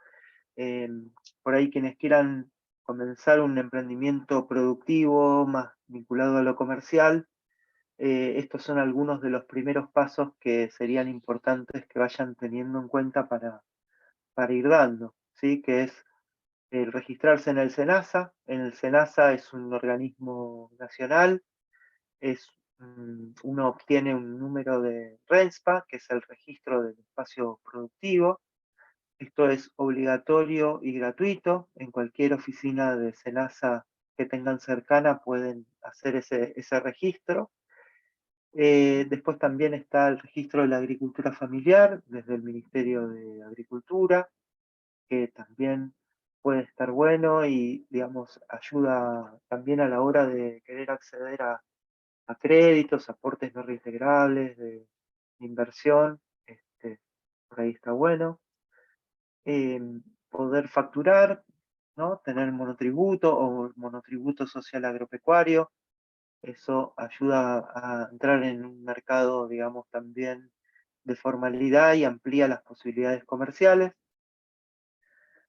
Por ahí quienes quieran comenzar un emprendimiento productivo más vinculado a lo comercial, estos son algunos de los primeros pasos que serían importantes que vayan teniendo en cuenta para ir dando, ¿sí? Que es el registrarse en el SENASA. En el SENASA es un organismo nacional, uno obtiene un número de RENSPA, que es el registro del espacio productivo. Esto es obligatorio y gratuito. En cualquier oficina de SENASA que tengan cercana pueden hacer ese registro. Después también está el registro de la agricultura familiar desde el Ministerio de Agricultura, que también puede estar bueno y, digamos, ayuda también a la hora de querer acceder a créditos, aportes no reintegrables, de inversión, por ahí está bueno. Poder facturar, ¿no? Tener monotributo o monotributo social agropecuario, eso ayuda a entrar en un mercado, digamos, también de formalidad y amplía las posibilidades comerciales.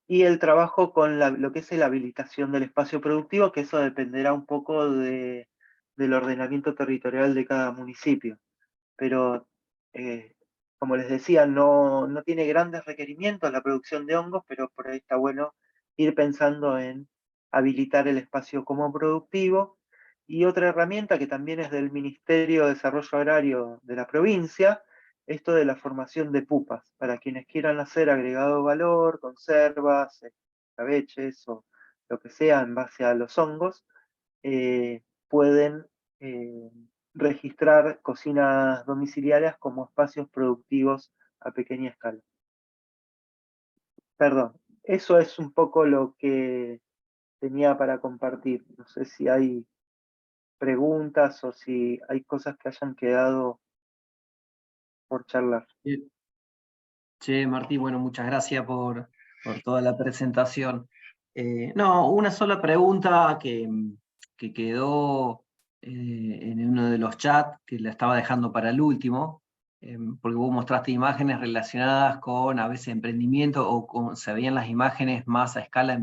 Y el trabajo con lo que es la habilitación del espacio productivo, que eso dependerá un poco del ordenamiento territorial de cada municipio. Pero, como les decía, no tiene grandes requerimientos la producción de hongos, pero por ahí está bueno ir pensando en habilitar el espacio como productivo. Y otra herramienta que también es del Ministerio de Desarrollo Agrario de la provincia, esto de la formación de pupas, para quienes quieran hacer agregado valor, conservas, escabeches o lo que sea en base a los hongos, pueden registrar cocinas domiciliarias como espacios productivos a pequeña escala. Perdón, eso es un poco lo que tenía para compartir. No sé si hay preguntas o si hay cosas que hayan quedado por charlar. Che, Martí, bueno, muchas gracias por toda la presentación. No, una sola pregunta que quedó en uno de los chats, que la estaba dejando para el último, porque vos mostraste imágenes relacionadas con a veces emprendimiento se veían las imágenes más a escala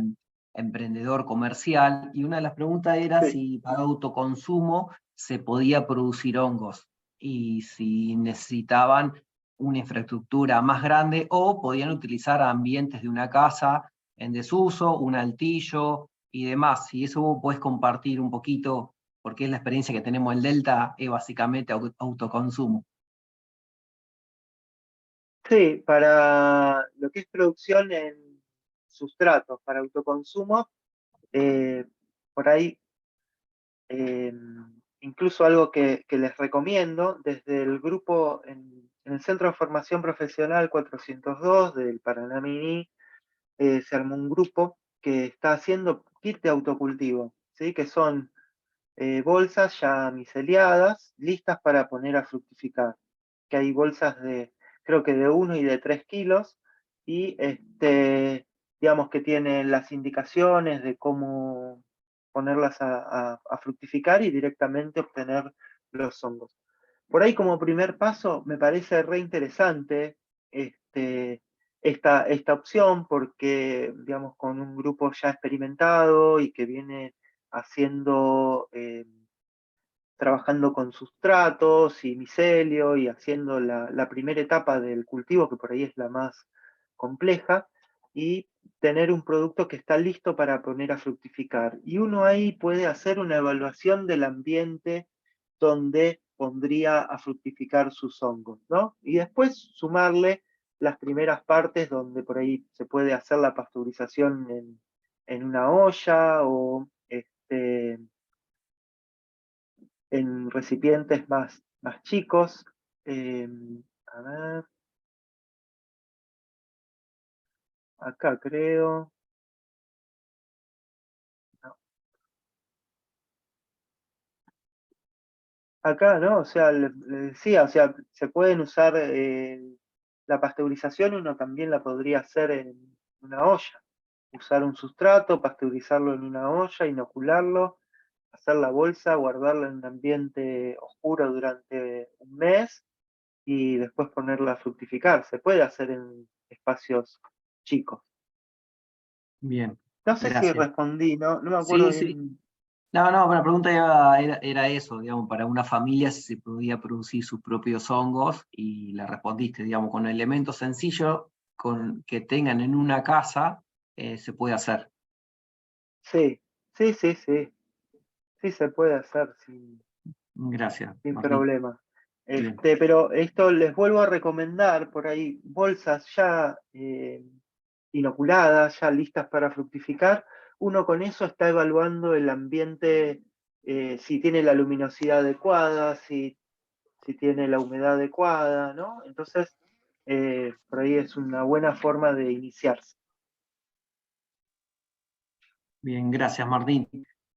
emprendedor comercial, y una de las preguntas era Sí. si para autoconsumo se podía producir hongos y si necesitaban una infraestructura más grande o podían utilizar ambientes de una casa en desuso, un altillo y demás. Si eso vos podés compartir un poquito, porque es la experiencia que tenemos en Delta, es básicamente autoconsumo. Sí, para lo que es producción en sustratos para autoconsumo, por ahí incluso algo que les recomiendo, desde el grupo en el Centro de Formación Profesional 402 del Paraná Mini, se armó un grupo que está haciendo kit de autocultivo, ¿sí? Que son bolsas ya miceliadas, listas para poner a fructificar. Que hay bolsas creo que de 1 y de 3 kilos, y digamos que tienen las indicaciones de cómo ponerlas a fructificar y directamente obtener los hongos. Por ahí como primer paso me parece re interesante esta opción porque, digamos, con un grupo ya experimentado y que viene haciendo, trabajando con sustratos y micelio y haciendo la primera etapa del cultivo, que por ahí es la más compleja, y tener un producto que está listo para poner a fructificar. Y uno ahí puede hacer una evaluación del ambiente donde pondría a fructificar sus hongos, ¿no? Y después sumarle las primeras partes donde por ahí se puede hacer la pasteurización en una olla o en recipientes más chicos. A ver, acá creo. No. Acá, ¿no? O sea, le decía, o sea, se pueden usar la pasteurización, uno también la podría hacer en una olla. Usar un sustrato, pasteurizarlo en una olla, inocularlo, hacer la bolsa, guardarla en un ambiente oscuro durante un mes y después ponerla a fructificar. Se puede hacer en espacios chicos. Bien, No sé si gracias. respondí, no me acuerdo Sí, sí. bien. No, la pregunta era eso, digamos, para una familia si se podía producir sus propios hongos, y la respondiste, digamos, con elementos sencillos que tengan en una casa, se puede hacer. Sí, sí. Sí se puede hacer Gracias, sin Martín. problema. Bien. Pero esto les vuelvo a recomendar por ahí bolsas ya inoculadas, ya listas para fructificar. Uno con eso está evaluando el ambiente, si tiene la luminosidad adecuada, si si tiene la humedad adecuada, ¿no? Entonces, por ahí es una buena forma de iniciarse. Bien, gracias Martín.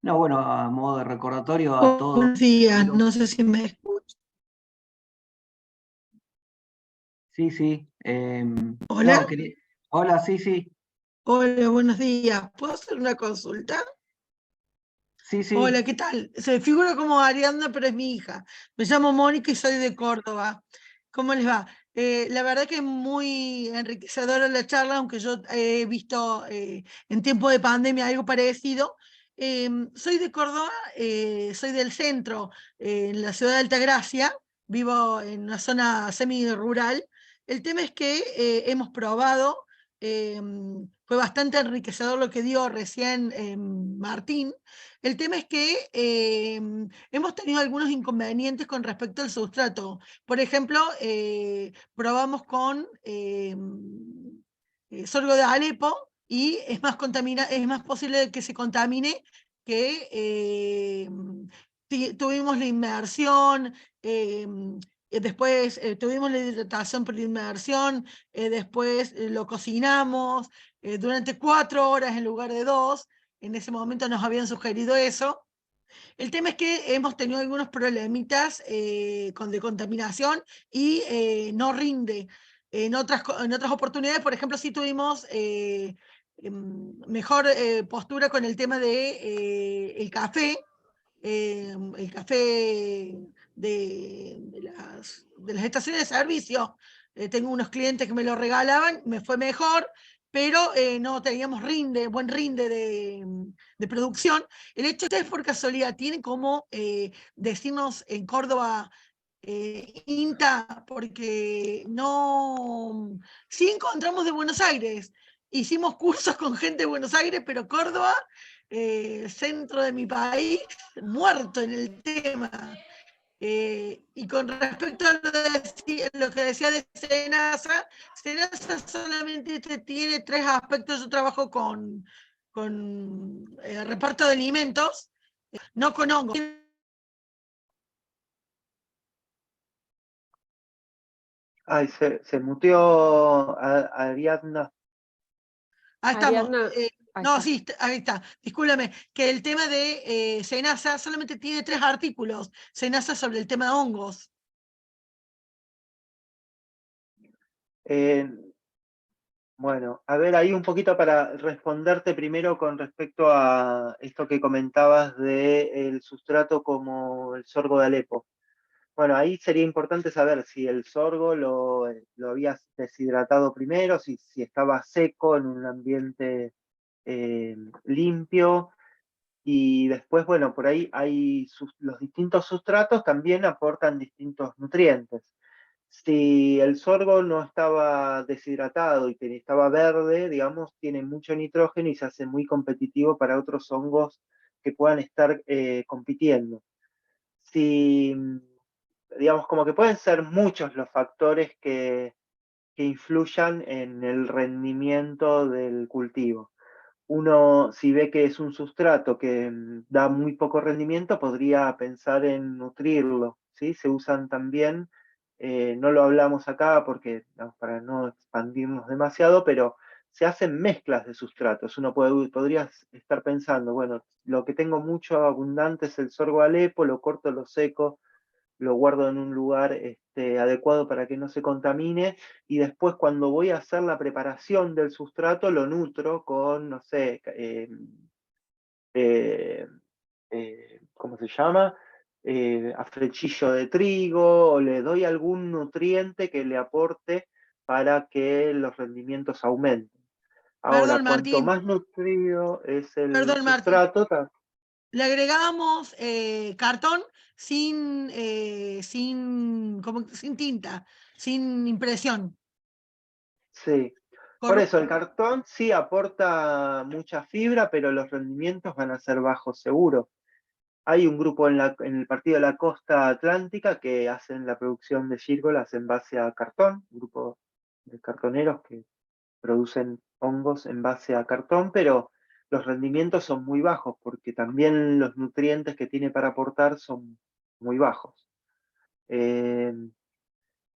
No, bueno, a modo de recordatorio a todos. Buenos días, no sé si me escuchan. Sí, sí. Hola. No, hola, sí, sí. Hola, buenos días. ¿Puedo hacer una consulta? Sí, sí. Hola, ¿qué tal? Se figura como Ariadna, pero es mi hija. Me llamo Mónica y soy de Córdoba. ¿Cómo les va? La verdad que es muy enriquecedora la charla, aunque yo he visto en tiempo de pandemia algo parecido. Soy de Córdoba, soy del centro, en la ciudad de Altagracia, vivo en una zona semi-rural. El tema es que hemos probado, fue bastante enriquecedor lo que dio recién Martín. El tema es que hemos tenido algunos inconvenientes con respecto al sustrato. Por ejemplo, probamos con sorgo de Alepo y es más posible que se contamine que tuvimos la inmersión, después tuvimos la hidratación por la inmersión, después lo cocinamos durante 4 horas en lugar de 2. En ese momento nos habían sugerido eso. El tema es que hemos tenido algunos problemitas de contaminación y no rinde. En otras oportunidades, por ejemplo, sí tuvimos mejor postura con el tema de el café de las estaciones de servicio. Tengo unos clientes que me lo regalaban, me fue mejor, pero no teníamos buen rinde de producción. El hecho es, por casualidad, tienen como decirnos en Córdoba INTA, porque no, sí encontramos de Buenos Aires, hicimos cursos con gente de Buenos Aires, pero Córdoba, centro de mi país, muerto en el tema. Y con respecto a lo que decía de Senasa, Senasa solamente tiene 3 aspectos. Yo trabajo con reparto de alimentos, no con hongos. Ay, se muteó Ariadna. Ahí estamos. Ariadna, ahí No, está. sí, ahí está. Discúlpame, que el tema de Senasa solamente tiene 3 artículos. Senasa sobre el tema de hongos. Eh, bueno, a ver, ahí un poquito para responderte primero con respecto a esto que comentabas del sustrato como el sorgo de Alepo. Bueno, ahí sería importante saber si el sorgo lo habías deshidratado primero, si estaba seco en un ambiente limpio, y después, bueno, por ahí los distintos sustratos también aportan distintos nutrientes. Si el sorgo no estaba deshidratado y estaba verde, digamos, tiene mucho nitrógeno y se hace muy competitivo para otros hongos que puedan estar compitiendo. Si, digamos, como que pueden ser muchos los factores que influyan en el rendimiento del cultivo. Uno, si ve que es un sustrato que da muy poco rendimiento, podría pensar en nutrirlo, ¿sí? Se usan también, no lo hablamos acá porque, no, para no expandirnos demasiado, pero se hacen mezclas de sustratos. Uno podría estar pensando, bueno, lo que tengo mucho abundante es el sorgo Alepo, lo corto, lo seco, lo guardo en un lugar adecuado para que no se contamine, y después cuando voy a hacer la preparación del sustrato lo nutro con, no sé, ¿cómo se llama? Afrechillo de trigo, o le doy algún nutriente que le aporte para que los rendimientos aumenten. Ahora, Perdón, cuanto Martín. más nutrido es el Perdón, Martín. sustrato, Le agregábamos cartón sin tinta, sin impresión. sí. Por eso el Correcto. cartón sí aporta mucha fibra, pero los rendimientos van a ser bajos seguro. Hay un grupo en el partido de la costa atlántica que hacen la producción de gírgolas en base a cartón, un grupo de cartoneros que producen hongos en base a cartón, pero los rendimientos son muy bajos porque también los nutrientes que tiene para aportar son muy bajos.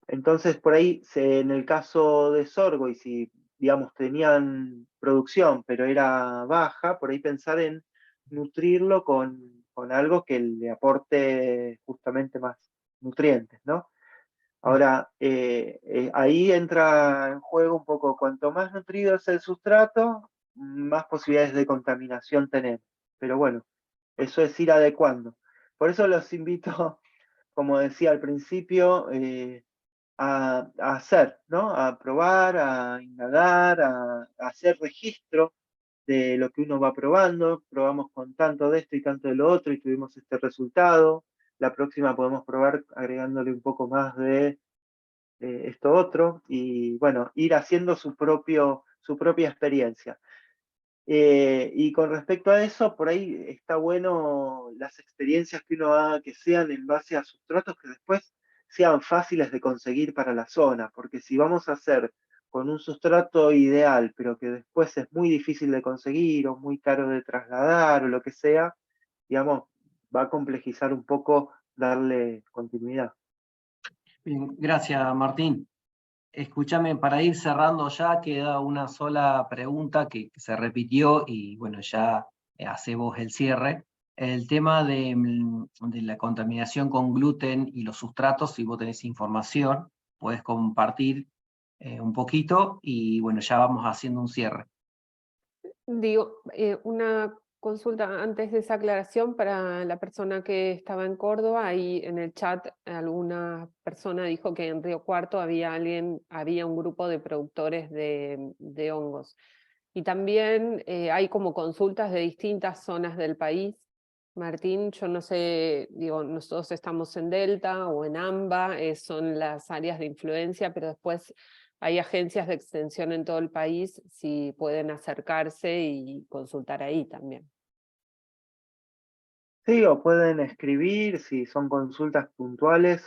Entonces, por ahí, en el caso de sorgo, y si, digamos, tenían producción, pero era baja, por ahí pensar en nutrirlo con algo que le aporte justamente más nutrientes, ¿no? Ahora, ahí entra en juego un poco, cuanto más nutrido es el sustrato, más posibilidades de contaminación tenemos. Pero bueno, eso es ir adecuando. Por eso los invito, como decía al principio, a hacer, ¿no? A probar, a indagar, a hacer registro de lo que uno va probando. Probamos con tanto de esto y tanto de lo otro y tuvimos este resultado. La próxima podemos probar agregándole un poco más de esto otro y bueno, ir haciendo su propia experiencia. Y con respecto a eso, por ahí está bueno las experiencias que uno haga que sean en base a sustratos que después sean fáciles de conseguir para la zona, porque si vamos a hacer con un sustrato ideal, pero que después es muy difícil de conseguir o muy caro de trasladar o lo que sea, digamos, va a complejizar un poco darle continuidad. Bien, gracias, Martín. Escúchame, para ir cerrando ya, queda una sola pregunta que se repitió y bueno, ya hace vos el cierre. El tema de la contaminación con gluten y los sustratos, si vos tenés información, podés compartir un poquito y bueno, ya vamos haciendo un cierre. Digo, una consulta antes de esa aclaración para la persona que estaba en Córdoba. Ahí en el chat alguna persona dijo que en Río Cuarto había un grupo de productores de hongos. Y también hay como consultas de distintas zonas del país. Martín, yo no sé, digo, nosotros estamos en Delta o en AMBA, son las áreas de influencia, pero después hay agencias de extensión en todo el país, si pueden acercarse y consultar ahí también. Sí, o pueden escribir, si son consultas puntuales,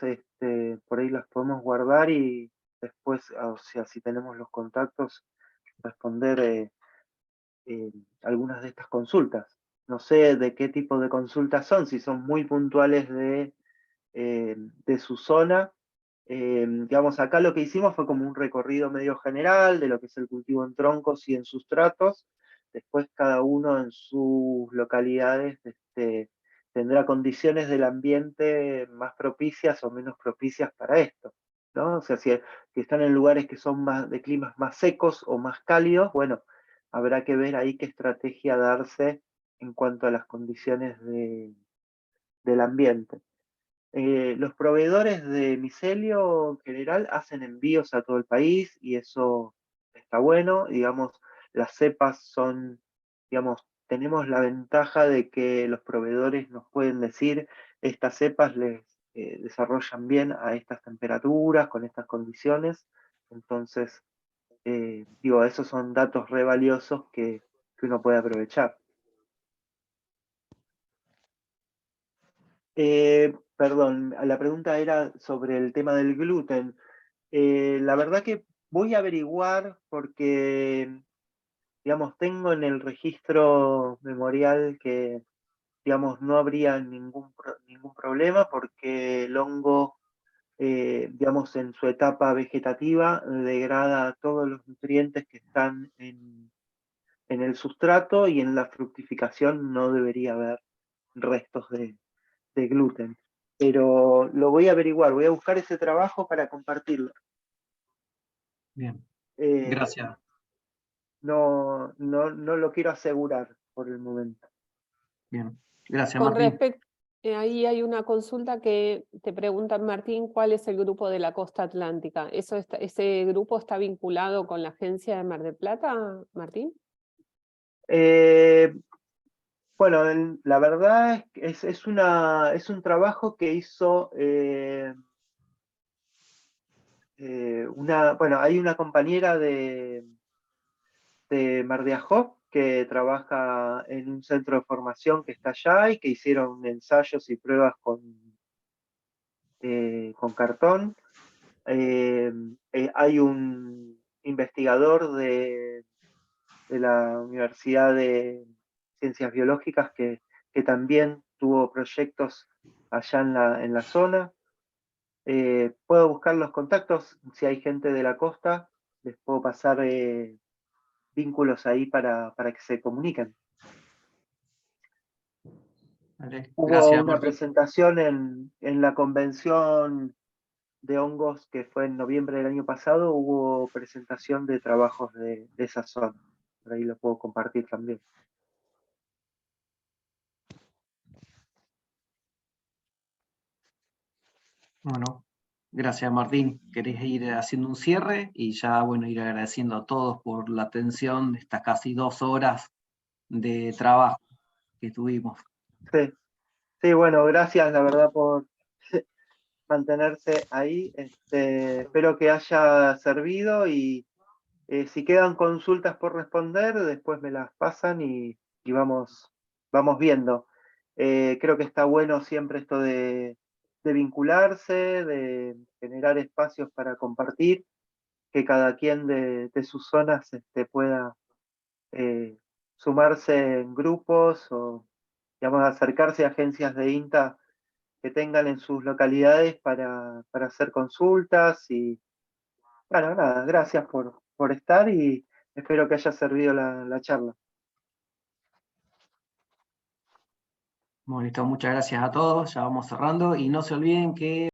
por ahí las podemos guardar y después, o sea, si tenemos los contactos, responder algunas de estas consultas. No sé de qué tipo de consultas son, si son muy puntuales de su zona. Digamos, acá lo que hicimos fue como un recorrido medio general de lo que es el cultivo en troncos y en sustratos. Después cada uno en sus localidades tendrá condiciones del ambiente más propicias o menos propicias para esto, ¿no? O sea, si están en lugares que son más de climas más secos o más cálidos, bueno, habrá que ver ahí qué estrategia darse en cuanto a las condiciones del ambiente. Los proveedores de micelio en general hacen envíos a todo el país y eso está bueno. Digamos, las cepas son, digamos, tenemos la ventaja de que los proveedores nos pueden decir estas cepas les desarrollan bien a estas temperaturas, con estas condiciones. Entonces, digo, esos son datos re valiosos que uno puede aprovechar. Perdón, la pregunta era sobre el tema del gluten. La verdad que voy a averiguar porque, digamos, tengo en el registro memorial que, digamos, no habría ningún problema porque el hongo, digamos, en su etapa vegetativa degrada todos los nutrientes que están en el sustrato y en la fructificación no debería haber restos de gluten. Pero lo voy a averiguar, voy a buscar ese trabajo para compartirlo. Bien, Eh, gracias. no lo quiero asegurar por el momento. Bien, gracias, Con Martín. respecto, ahí hay una consulta que te preguntan, Martín, ¿cuál es el grupo de la costa atlántica? ¿Ese grupo está vinculado con la agencia de Mar del Plata, Martín? Bueno, la verdad es un trabajo que hizo bueno, hay una compañera de Mar de Ajó que trabaja en un centro de formación que está allá y que hicieron ensayos y pruebas con cartón. Hay un investigador de la Universidad de Ciencias Biológicas que también tuvo proyectos allá en la zona. puedo buscar los contactos, si hay gente de la costa, les puedo pasar vínculos ahí para que se comuniquen. Vale, Hubo gracias, una Martín. presentación en la convención de hongos que fue en noviembre del año pasado, hubo presentación de trabajos de esa zona. Por ahí lo puedo compartir también. Bueno, gracias Martín. ¿Querés ir haciendo un cierre? Y ya, bueno, ir agradeciendo a todos por la atención de estas casi 2 horas de trabajo que tuvimos. Sí, sí, bueno, gracias la verdad por mantenerse ahí. Espero que haya servido y si quedan consultas por responder, después me las pasan y vamos viendo. Creo que está bueno siempre esto de vincularse, de generar espacios para compartir, que cada quien de sus zonas pueda sumarse en grupos o, digamos, acercarse a agencias de INTA que tengan en sus localidades para hacer consultas. Y bueno, nada, gracias por estar y espero que haya servido la charla. Bueno, listo, muchas gracias a todos. Ya vamos cerrando y no se olviden que